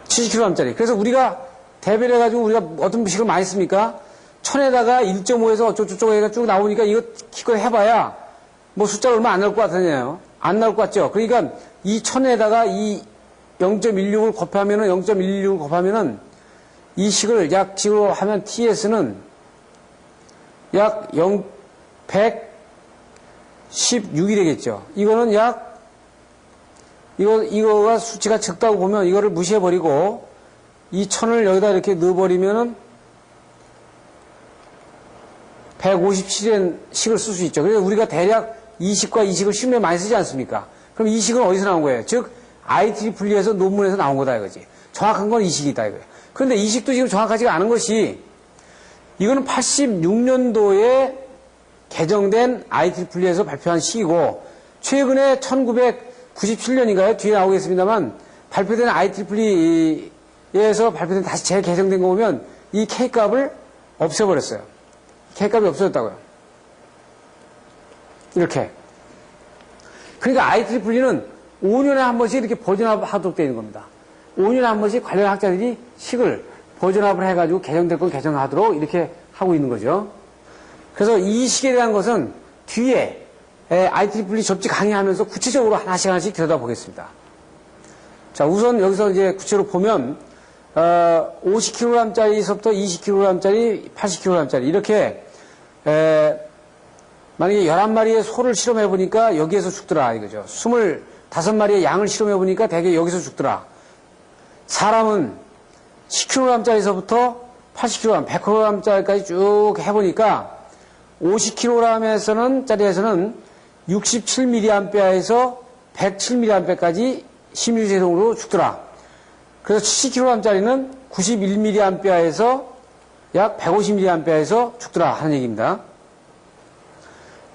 70kg짜리. 그래서 우리가 대별해 가지고 우리가 어떤 식을 많이 씁니까? 1000에다가 1.5에서 어쩌고저쩌고 해가 쭉 나오니까 이거 기껏 해봐야 뭐 숫자가 얼마 안 나올 것 같으냐요. 안 나올 것 같죠? 그러니까 이 1000에다가 이 0.16을 곱하면은 0.16을 곱하면은 이 식을 약식으로 하면 TS는 약 116이 되겠죠. 이거는 이거가 수치가 적다고 보면 이거를 무시해버리고 이 1000을 여기다 이렇게 넣어버리면은 157의 식을 쓸 수 있죠. 그래서 우리가 대략 이 식과 이 식을 실무에 많이 쓰지 않습니까? 그럼 이 식은 어디서 나온 거예요? 즉 IEEE에서 논문에서 나온 거다 이거지. 정확한 건 이 식이다 이거예요. 그런데 이 식도 지금 정확하지가 않은 것이 이거는 86년도에 개정된 IEE에서 발표한 식이고 최근에 1997년인가요? 뒤에 나오겠습니다만 발표된 IEE에서 발표된 다시 재개정된 거 보면 이 K값을 없애버렸어요. K값이 없어졌다고요. 이렇게. 그러니까 IEEE는 5년에 한 번씩 이렇게 버전업하도록 되어 있는 겁니다. 5년에 한 번씩 관련 학자들이 식을 버전업을 해가지고 개정될 건 개정하도록 이렇게 하고 있는 거죠. 그래서 이 식에 대한 것은 뒤에 IEEE 접지 강의하면서 구체적으로 하나씩 들여다보겠습니다. 자, 우선 여기서 이제 구체로 보면 50kg짜리서부터 20kg짜리, 80kg짜리 이렇게 만약에 11마리의 소를 실험해 보니까 여기에서 죽더라 이거죠. 25마리의 양을 실험해 보니까 대개 여기서 죽더라. 사람은 10kg짜리서부터 80kg, 100kg짜리까지 쭉 해보니까 50kg에서는 67mA에서 107mA까지 심유재동으로 죽더라. 그래서 70kg짜리는 91mA에서 약 150mA에서 죽더라 하는 얘기입니다.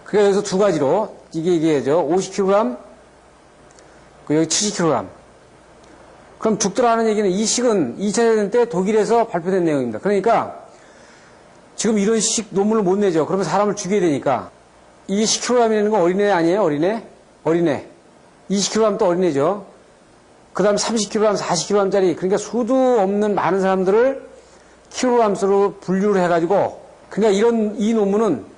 그래서 두 가지로 이게죠. 50kg, 여기 70kg. 그럼 죽더라 하는 얘기는 이 식은 2차 대전 때 독일에서 발표된 내용입니다. 그러니까 지금 이런 식 논문을 못 내죠. 그러면 사람을 죽여야 되니까. 이게 10kg이라는 건 어린애 아니에요? 어린애. 20kg 또 어린애죠. 그 다음 30kg, 40kg짜리, 그러니까 수도 없는 많은 사람들을 킬로그램수로 분류를 해가지고, 그러니까 이 논문은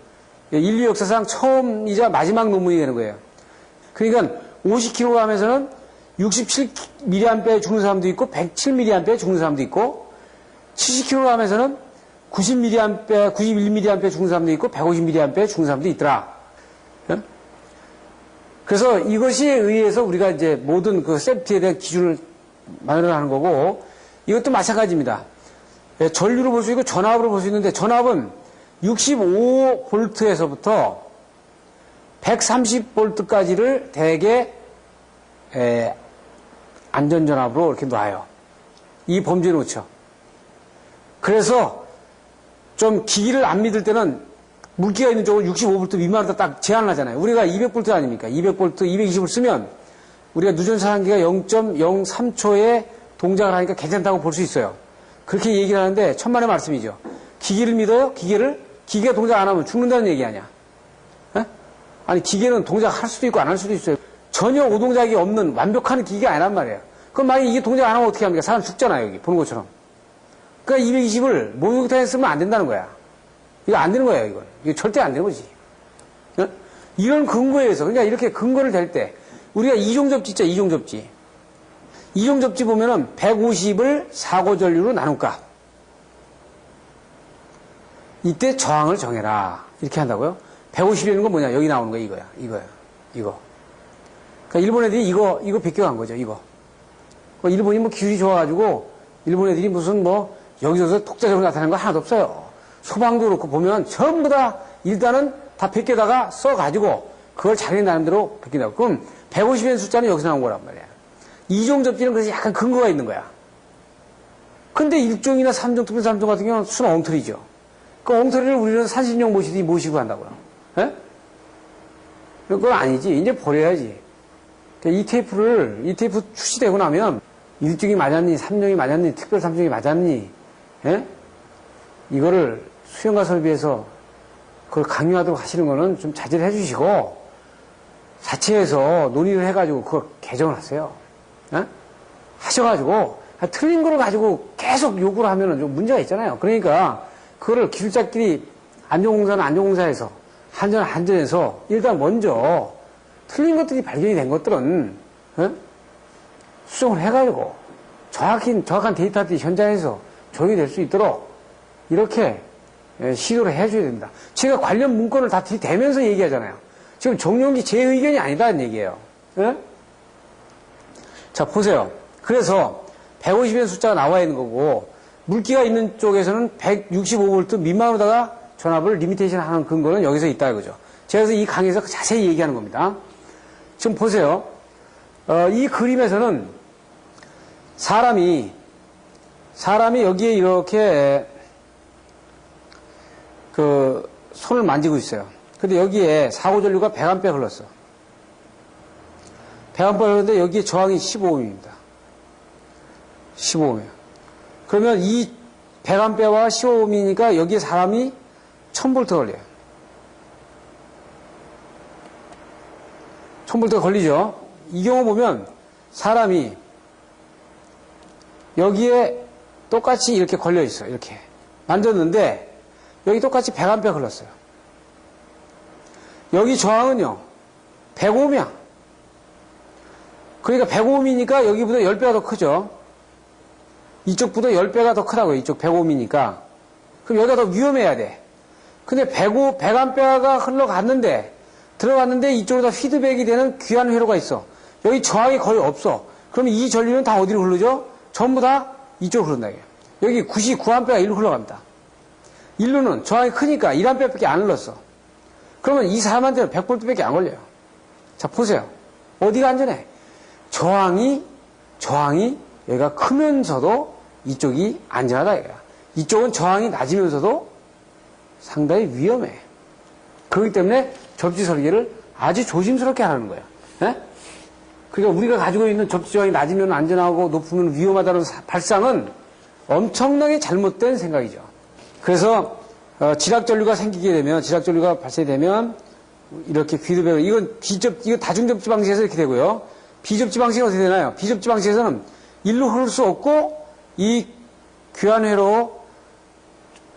인류 역사상 처음이자 마지막 논문이 되는 거예요. 그러니까 50kg에서는 67mA에 죽는 사람도 있고, 107mA에 죽는 사람도 있고, 70kg에서는 90mA, 91mA에 죽는 사람도 있고, 150mA에 죽는 사람도 있더라. 그래서 이것에 의해서 우리가 이제 모든 그 세프티에 대한 기준을 마련하는 거고, 이것도 마찬가지입니다. 전류로 볼 수 있고 전압으로 볼 수 있는데, 전압은 65V에서부터 130V까지를 대개 안전전압으로 이렇게 놔요. 이 범주에 놓죠. 그래서 좀 기기를 안 믿을 때는 물기가 있는 쪽은 65V 미만으로 딱 제한을 하잖아요. 우리가 200V 아닙니까? 200V, 220을 쓰면 우리가 누전사항기가 0.03초에 동작을 하니까 괜찮다고 볼 수 있어요. 그렇게 얘기를 하는데 천만의 말씀이죠. 기기를 믿어요? 기계가 동작 안 하면 죽는다는 얘기 아니야. 에? 아니 기계는 동작할 수도 있고 안 할 수도 있어요. 전혀 오동작이 없는 완벽한 기계가 아니란 말이에요. 그럼 만약에 이게 동작 안 하면 어떻게 합니까? 사람 죽잖아요. 여기 보는 것처럼. 그러니까 220을 목욕탕에 쓰면 안 된다는 거야. 이거 안 되는 거예요, 이건. 이거 절대 안 되는 거지. 어? 이런 근거에 의해서, 그러니까 이렇게 근거를 댈 때, 우리가 이종접지 있죠, 이종접지. 이종접지 보면은 150을 사고전류로 나눌까? 이때 저항을 정해라. 이렇게 한다고요? 150이라는 건 뭐냐? 여기 나오는 거 이거야. 이거. 그러니까 일본 애들이 이거 비껴간 거죠, 이거. 일본이 뭐 기술이 좋아가지고, 일본 애들이 무슨 여기저기서 독자적으로 나타나는 거 하나도 없어요. 소방도 그렇고 보면 전부 다 일단은 다 베껴다가 써가지고 그걸 자기 나름대로 베낀다고. 그럼 150의 숫자는 여기서 나온 거란 말이야. 이종 접지는 그래서 약간 근거가 있는 거야. 근데 1종이나 3종, 특별 3종 같은 경우는 수는 엉터리죠. 그 엉터리를 우리는 산신령 모시고 한다고요. 예? 그건 아니지. 이제 버려야지. 이 테이프 출시되고 나면 1종이 맞았니, 3종이 맞았니, 특별 3종이 맞았니, 예? 이거를 수영과 설비에서 그걸 강요하도록 하시는 거는 좀 자제를 해주시고, 자체에서 논의를 해가지고 그걸 개정을 하세요. 예? 하셔가지고, 틀린 거를 가지고 계속 요구를 하면은 좀 문제가 있잖아요. 그러니까, 그거를 기술자끼리 안전공사는 안전공사에서, 한전은 한전에서, 일단 먼저, 틀린 것들이 발견이 된 것들은, 예? 수정을 해가지고, 정확한 데이터들이 현장에서 조용히 될 수 있도록, 이렇게 시도를 해줘야 됩니다. 제가 관련 문건을 다 들이대면서 얘기하잖아요. 지금 정용기 제 의견이 아니다는 얘기예요. 예? 자, 보세요. 그래서 150의 숫자가 나와 있는 거고, 물기가 있는 쪽에서는 165V 미만으로다가 전압을 리미테이션 하는 근거는 여기서 있다 이거죠. 제가 그래서 이 강의에서 자세히 얘기하는 겁니다. 지금 보세요. 이 그림에서는 사람이 여기에 이렇게 그 손을 만지고 있어요. 근데 여기에 사고전류가 100A 흘렀어. 100A 흘렀는데 여기에 저항이 15ohm입니다. 15ohm. 그러면 이 100A와 15ohm이니까 여기에 사람이 1000V 걸려요. 1000V가 걸리죠. 이 경우 보면 사람이 여기에 똑같이 이렇게 걸려 있어요. 이렇게 만졌는데 여기 똑같이 100A 흘렀어요. 여기 저항은요 105ohm이야. 그러니까 105ohm이니까 여기보다 10배가 더 크죠. 이쪽보다 10배가 더 크다고요. 이쪽 105ohm이니까. 그럼 여기가 더 위험해야 돼. 근데 100A가 흘러갔는데 들어갔는데 이쪽으로 다 피드백이 되는 귀한 회로가 있어. 여기 저항이 거의 없어. 그럼 이 전류는 다 어디로 흐르죠? 전부 다 이쪽으로 흐른다. 여기 99A가 일로 흘러갑니다. 일로는 저항이 크니까 1A밖에 안 흘렀어. 그러면 이 사람한테는 100V밖에 안 걸려요. 자, 보세요. 어디가 안전해? 저항이 여기가 크면서도 이쪽이 안전하다 이거야. 이쪽은 저항이 낮으면서도 상당히 위험해. 그렇기 때문에 접지 설계를 아주 조심스럽게 하라는 거예요. 예? 그러니까 우리가 가지고 있는 접지 저항이 낮으면 안전하고 높으면 위험하다는 발상은 엄청나게 잘못된 생각이죠. 그래서 지락전류가 발생되면 이렇게 피드백을, 이건 다중접지 방식에서 이렇게 되고요. 비접지 방식은 어떻게 되나요? 비접지 방식에서는 일로 흐를 수 없고 이 귀환회로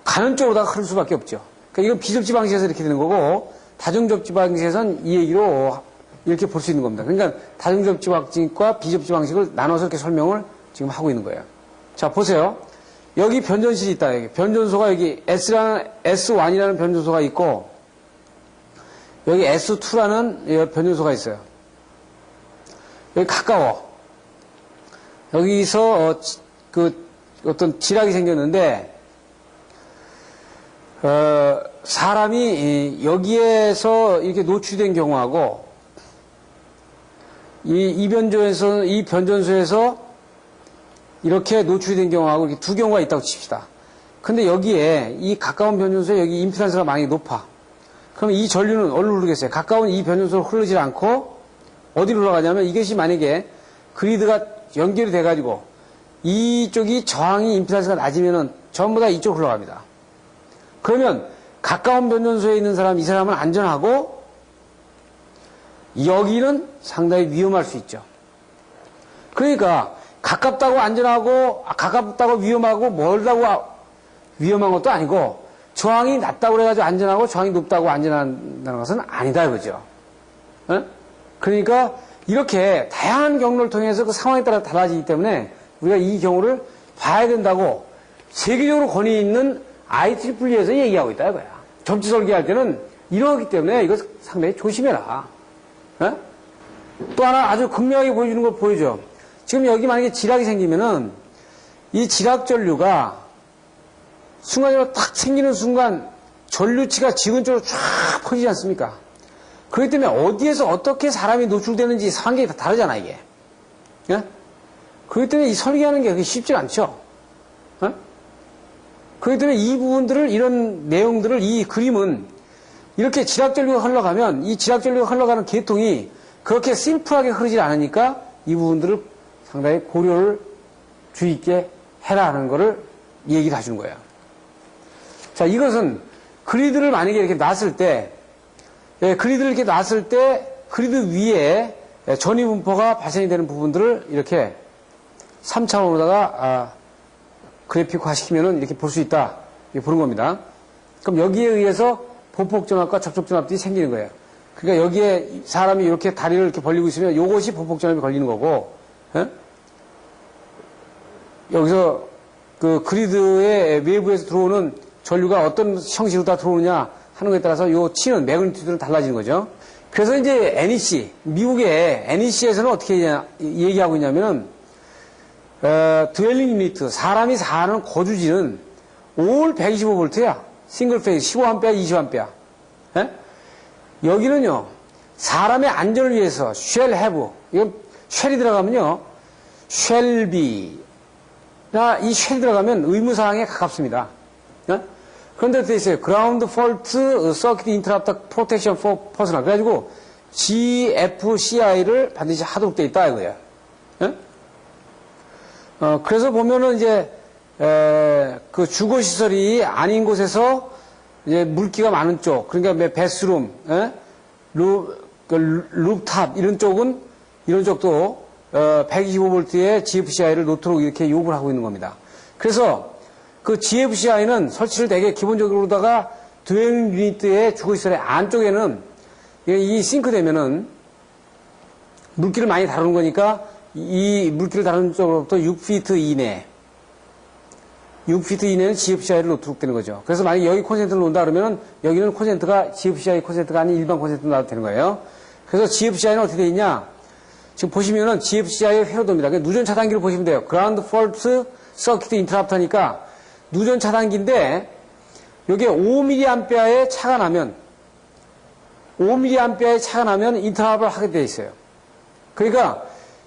가는 쪽으로 다 흐를 수밖에 없죠. 그러니까 이건 비접지 방식에서 이렇게 되는 거고 다중접지 방식에서는 이 얘기로 이렇게 볼 수 있는 겁니다. 그러니까 다중접지 방식과 비접지 방식을 나눠서 이렇게 설명을 지금 하고 있는 거예요. 자, 보세요. 여기 변전실이 있다. 여기 변전소가 여기 S1이라는 변전소가 있고 여기 S2라는 변전소가 있어요. 여기 가까워. 여기서 어떤 지락이 생겼는데 사람이 여기에서 이렇게 노출된 경우하고 이 변전소에서 이렇게 노출이 된 경우하고 이렇게 두 경우가 있다고 칩시다. 근데 여기에 이 가까운 변전소에 여기 임피던스가 많이 높아. 그럼 이 전류는 어디로 흐르겠어요? 가까운 이 변전소로 흐르지 않고 어디로 흘러가냐면 이것이 만약에 그리드가 연결이 돼가지고 이쪽이 저항이 임피던스가 낮으면은 전부 다 이쪽으로 흘러갑니다. 그러면 가까운 변전소에 있는 사람, 이 사람은 안전하고 여기는 상당히 위험할 수 있죠. 그러니까 가깝다고 안전하고 가깝다고 위험하고 멀다고 위험한 것도 아니고 저항이 낮다고 그래가지고 안전하고 저항이 높다고 안전하다는 것은 아니다 이거죠. 어? 그러니까 이렇게 다양한 경로를 통해서 그 상황에 따라 달라지기 때문에 우리가 이 경우를 봐야 된다고 세계적으로 권위 있는 IEE에서 얘기하고 있다 이거야. 접지 설계할 때는 이러기 때문에 이거 상당히 조심해라. 어? 또 하나 아주 극명하게 보여주는 걸 보여줘. 지금 여기 만약에 지락이 생기면은 이 지락 전류가 순간적으로 탁 생기는 순간 전류치가 지근 쪽으로 쫙 퍼지지 않습니까? 그렇기 때문에 어디에서 어떻게 사람이 노출되는지 상황이 다 다르잖아 이게. 예? 그렇기 때문에 이 설계하는 게 그게 쉽지 않죠. 예? 그렇기 때문에 이 부분들을 이런 내용들을 이 그림은 이렇게 지락 전류가 흘러가면 이 지락 전류가 흘러가는 계통이 그렇게 심플하게 흐르지 않으니까 이 부분들을 상당히 고려를 주의 있게 해라 하는 거를 얘기를 해주는 거예요. 자, 이것은 그리드를 만약에 이렇게 놨을 때, 그리드를 이렇게 놨을 때, 그리드 위에 전위 분포가 발생이 되는 부분들을 이렇게 3차원으로다가 그래픽화 시키면은 이렇게 볼 수 있다. 이렇게 보는 겁니다. 그럼 여기에 의해서 보폭전압과 접촉전압들이 생기는 거예요. 그러니까 여기에 사람이 이렇게 다리를 이렇게 벌리고 있으면 이것이 보폭전압이 걸리는 거고, 여기서 그 그리드의 외부에서 들어오는 전류가 어떤 형식으로 다 들어오느냐 하는 것에 따라서 요 치는 매그니튜드는 달라지는 거죠. 그래서 이제 NEC, 미국의 NEC에서는 어떻게 얘기하고 있냐면은, 드웰링 유니트, 사람이 사는 거주지는 올 125V야. 싱글 페이스, 15A, 20A. 예? 여기는요, 사람의 안전을 위해서, shall have, 이건 쉘이 들어가면요. 쉘비나 이 쉘이 들어가면 의무사항에 가깝습니다. 네? 그런데 되어 있어요. Ground Fault Circuit Interrupter Protection for Personnel. 그래가지고 GFCI를 반드시 하도록 되어 있다 이거예요. 네? 그래서 보면은 이제 그 주거시설이 아닌 곳에서 이제 물기가 많은 쪽, 그러니까 베스룸, 루프탑 이런 쪽은 이런 쪽도 125V의 GFCI를 놓도록 이렇게 요구를 하고 있는 겁니다. 그래서 그 GFCI는 설치를 되게 기본적으로다가 드웨잉 유니트의 주거시설의 안쪽에는 이 싱크대면은 물기를 많이 다루는 거니까 이 물기를 다루는 쪽으로부터 6피트 이내 6피트 이내는 GFCI를 놓도록 되는 거죠. 그래서 만약에 여기 콘센트를 놓는다 그러면 여기는 콘센트가 GFCI 콘센트가 아닌 일반 콘센트 놔도 되는 거예요. 그래서 GFCI는 어떻게 되어 있냐? 지금 보시면은 GFCI의 회로도입니다. 누전 차단기를 보시면 돼요. Ground Fault Circuit Interrupter니까 누전 차단기인데 여기에 5mA의 차가 나면 5mA의 차가 나면 인터럽을 하게 되어 있어요. 그러니까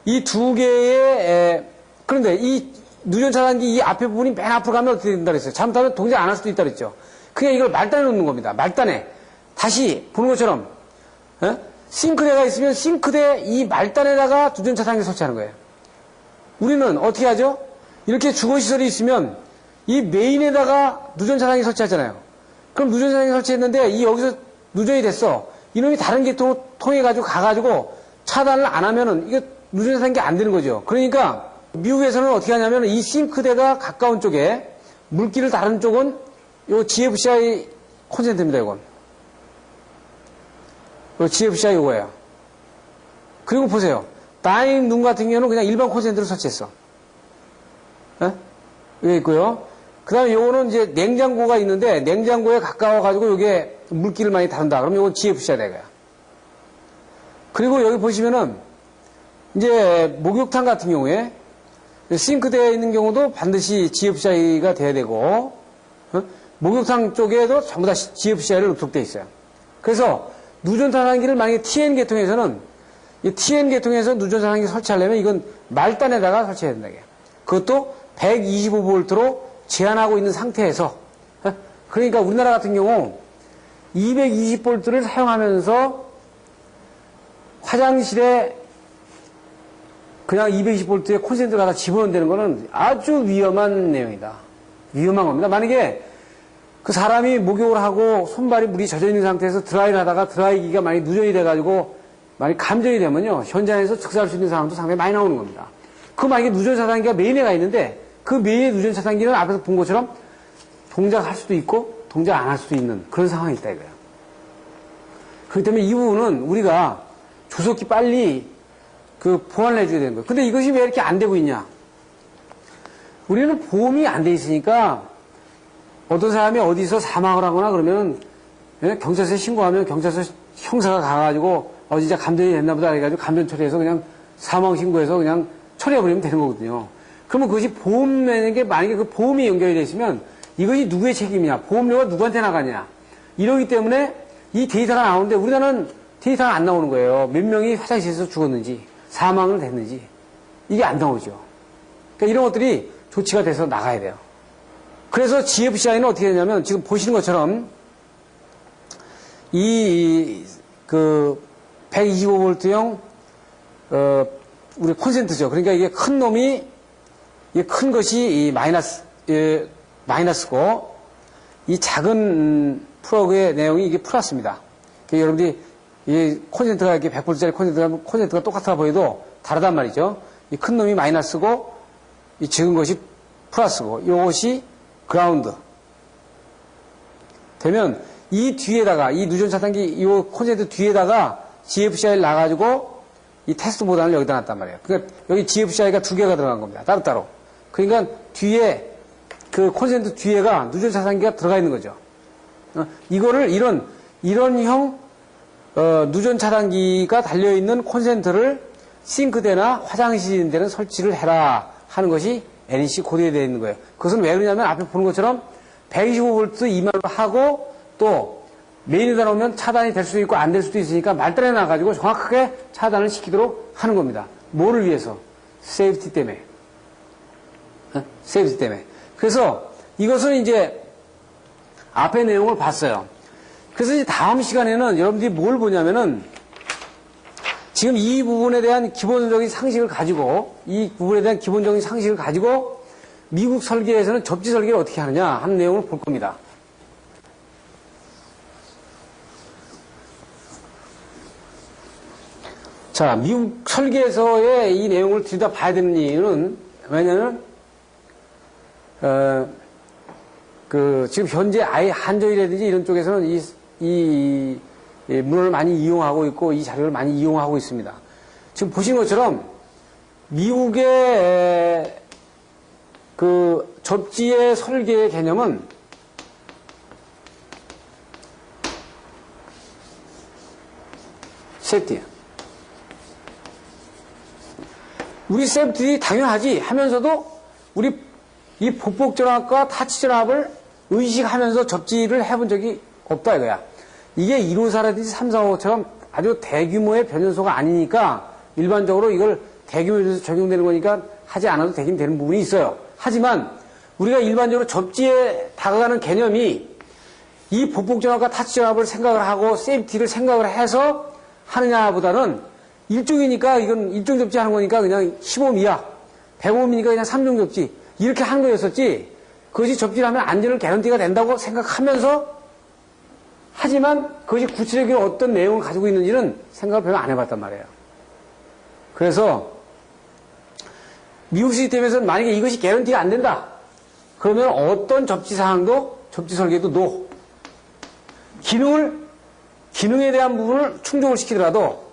이 두 개의 그런데 이 누전 차단기 이 앞에 부분이 맨 앞으로 가면 어떻게 된다 그랬어요? 잘못하면 동작 안 할 수도 있다 그랬죠. 그냥 이걸 말단에 놓는 겁니다. 말단에 다시 보는 것처럼 싱크대가 있으면 싱크대 이 말단에다가 누전 차단기 설치하는 거예요. 우리는 어떻게 하죠? 이렇게 주거시설이 있으면 이 메인에다가 누전 차단기 설치하잖아요. 그럼 누전 차단기 설치했는데 이 여기서 누전이 됐어. 이놈이 다른 계통으로 통해가지고 가가지고 차단을 안 하면은 이게 누전 차단기 안 되는 거죠. 그러니까 미국에서는 어떻게 하냐면 이 싱크대가 가까운 쪽에 물기를 다른 쪽은 요 GFCI 콘센트입니다. 이건. 요 GFCI 요거예요. 그리고 보세요. 다잉 룸 같은 경우는 그냥 일반 콘센트를 설치했어. 여기 있고요. 그 다음에 요거는 이제 냉장고가 있는데 냉장고에 가까워가지고 요게 물기를 많이 다룬다. 그럼 요건 GFCI 되고요. 그리고 여기 보시면은 이제 목욕탕 같은 경우에 싱크대에 있는 경우도 반드시 GFCI가 돼야 되고 목욕탕 쪽에도 전부 다 GFCI를 놓도록 되어 있어요. 그래서 누전 차단기를 만약에 TN 계통에서는 이 TN 계통에서 누전 차단기 설치하려면 이건 말단에다가 설치해야 된다. 그것도 125V로 제한하고 있는 상태에서 그러니까 우리나라 같은 경우 220V를 사용하면서 화장실에 그냥 220V의 콘센트를 갖다 집어넣는다는 거는 아주 위험한 내용이다. 위험한 겁니다. 만약에 그 사람이 목욕을 하고 손발이 물이 젖어 있는 상태에서 드라이를 하다가 드라이기가 많이 누전이 돼가지고 많이 감전이 되면요. 현장에서 즉사할 수 있는 상황도 상당히 많이 나오는 겁니다. 그 만약에 누전 차단기가 메인에 가 있는데 그 메인의 누전 차단기는 앞에서 본 것처럼 동작할 수도 있고 동작 안 할 수도 있는 그런 상황이 있다 이거예요. 그렇기 때문에 이 부분은 우리가 조속히 빨리 그 보완을 해줘야 되는 거예요. 근데 이것이 왜 이렇게 안 되고 있냐? 우리는 보험이 안 돼 있으니까 어떤 사람이 어디서 사망을 하거나 그러면 경찰서에 신고하면 경찰서 형사가 가가지고 진짜 감전이 됐나 보다 해가지고 감전 처리해서 그냥 사망 신고해서 그냥 처리해버리면 되는 거거든요. 그러면 그것이 보험 내는 게 만약에 그 보험이 연결이 되어 있으면 이것이 누구의 책임이냐? 보험료가 누구한테 나가냐? 이러기 때문에 이 데이터가 나오는데 우리나라는 데이터가 안 나오는 거예요. 몇 명이 화장실에서 죽었는지 사망을 됐는지 이게 안 나오죠. 그러니까 이런 것들이 조치가 돼서 나가야 돼요. 그래서 GFCI는 어떻게 되냐면 지금 보시는 것처럼 그 125V형 우리 콘센트죠. 그러니까 이게 큰 놈이 이게 큰 것이 이 마이너스고 이 작은 플러그의 내용이 이게 플러스입니다. 그러니까 여러분들이 이 콘센트가 이렇게 100V짜리 콘센트가 똑같아 보여도 다르단 말이죠. 이 큰 놈이 마이너스고 이 작은 것이 플러스고 이것이 그라운드 되면 이 뒤에다가 이 누전 차단기 이 콘센트 뒤에다가 GFCI를 놔가지고 이 테스트 보단을 여기다 놨단 말이에요. 그러니까 여기 GFCI가 두 개가 들어간 겁니다. 따로따로. 그러니까 뒤에 그 콘센트 뒤에가 누전 차단기가 들어가 있는 거죠. 이거를 이런 형 누전 차단기가 달려있는 콘센트를 싱크대나 화장실 있는 데는 설치를 해라 하는 것이 NEC 코드에 되어 있는 거예요. 그것은 왜 그러냐면 앞에 보는 것처럼 125V 이만으로 하고 또 메인에다 놓으면 차단이 될 수도 있고 안 될 수도 있으니까 말단에 놔가지고 정확하게 차단을 시키도록 하는 겁니다. 뭐를 위해서? 세이프티 때문에. 세이프티 때문에. 그래서 이것은 이제 앞의 내용을 봤어요. 그래서 이제 다음 시간에는 여러분들이 뭘 보냐면은 지금 이 부분에 대한 기본적인 상식을 가지고 미국 설계에서는 접지 설계를 어떻게 하느냐 하는 내용을 볼 겁니다. 자, 미국 설계에서의 이 내용을 들여다봐야 되는 이유는 왜냐면 지금 현재 아예 한저일이라든지 이런 쪽에서는 이 문헌을 많이 이용하고 있고 이 자료를 많이 이용하고 있습니다. 지금 보신 것처럼 미국의 그 접지의 설계의 개념은 세프티야. 우리 세프티 당연하지 하면서도 우리 이 보폭전압과 타치전압을 의식하면서 접지를 해본 적이 없다 이거야. 이게 1호사라든지 3, 4, 5처럼 아주 대규모의 변연소가 아니니까 일반적으로 이걸 대규모에서 적용되는 거니까 하지 않아도 되긴 되는 부분이 있어요. 하지만 우리가 일반적으로 접지에 다가가는 개념이 이 보폭전압과 타치전압을 생각을 하고 세이프티를 생각을 해서 하느냐보다는 일종이니까 이건 일종 접지 하는 거니까 그냥 15미야 105mm니까 그냥 3종 접지 이렇게 하는 거였었지 그것이 접지를 하면 안전을 개런티가 된다고 생각하면서 하지만 그것이 구체적인 어떤 내용을 가지고 있는지는 생각을 별로 안 해봤단 말이에요. 그래서 미국 시스템에서는 만약에 이것이 개런티가 안 된다 그러면 어떤 접지 사항도 접지 설계도 노 기능에 대한 부분을 충족을 시키더라도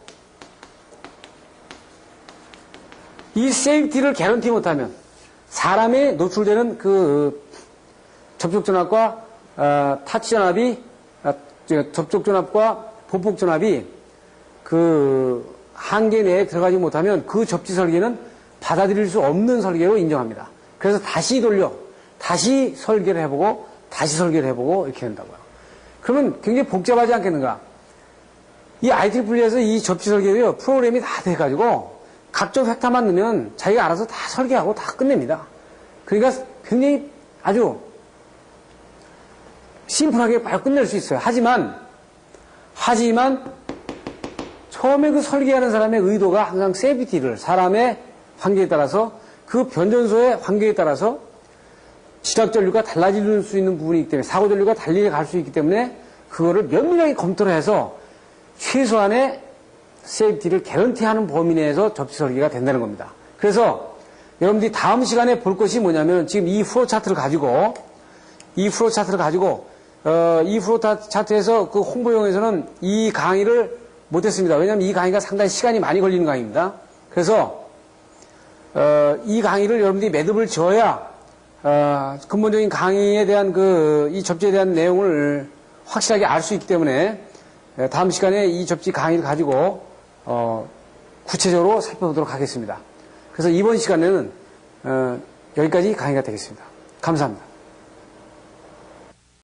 이 세이프티를 개런티 못하면 사람이 노출되는 그 접촉전압과 타치전압이 접촉전압과 보폭전압이 그 한계 내에 들어가지 못하면 그 접지 설계는 받아들일 수 없는 설계로 인정합니다. 그래서 다시 설계를 해보고 다시 설계를 해보고 이렇게 된다고요. 그러면 굉장히 복잡하지 않겠는가? 이 IEE에서 이 접지 설계도요 프로그램이 다 돼가지고 각종 벡터만 넣으면 자기가 알아서 다 설계하고 다 끝냅니다. 그러니까 굉장히 아주 심플하게 바로 끝낼 수 있어요. 하지만 처음에 그 설계하는 사람의 의도가 항상 세이프티를 사람의 환경에 따라서 그 변전소의 환경에 따라서 지각 전류가 달라질 수 있는 부분이기 때문에 사고 전류가 달리 갈 수 있기 때문에 그거를 면밀하게 검토를 해서 최소한의 세이프티를 개런티하는 범위 내에서 접지 설계가 된다는 겁니다. 그래서 여러분들이 다음 시간에 볼 것이 뭐냐면 지금 이 프로 차트를 가지고 이 프로 차트에서 그 홍보용에서는 이 강의를 못했습니다. 왜냐하면 이 강의가 상당히 시간이 많이 걸리는 강의입니다. 그래서 이 강의를 여러분들이 매듭을 지어야 근본적인 강의에 대한 이 접지에 대한 내용을 확실하게 알 수 있기 때문에 다음 시간에 이 접지 강의를 가지고 구체적으로 살펴보도록 하겠습니다. 그래서 이번 시간에는 여기까지 강의가 되겠습니다. 감사합니다.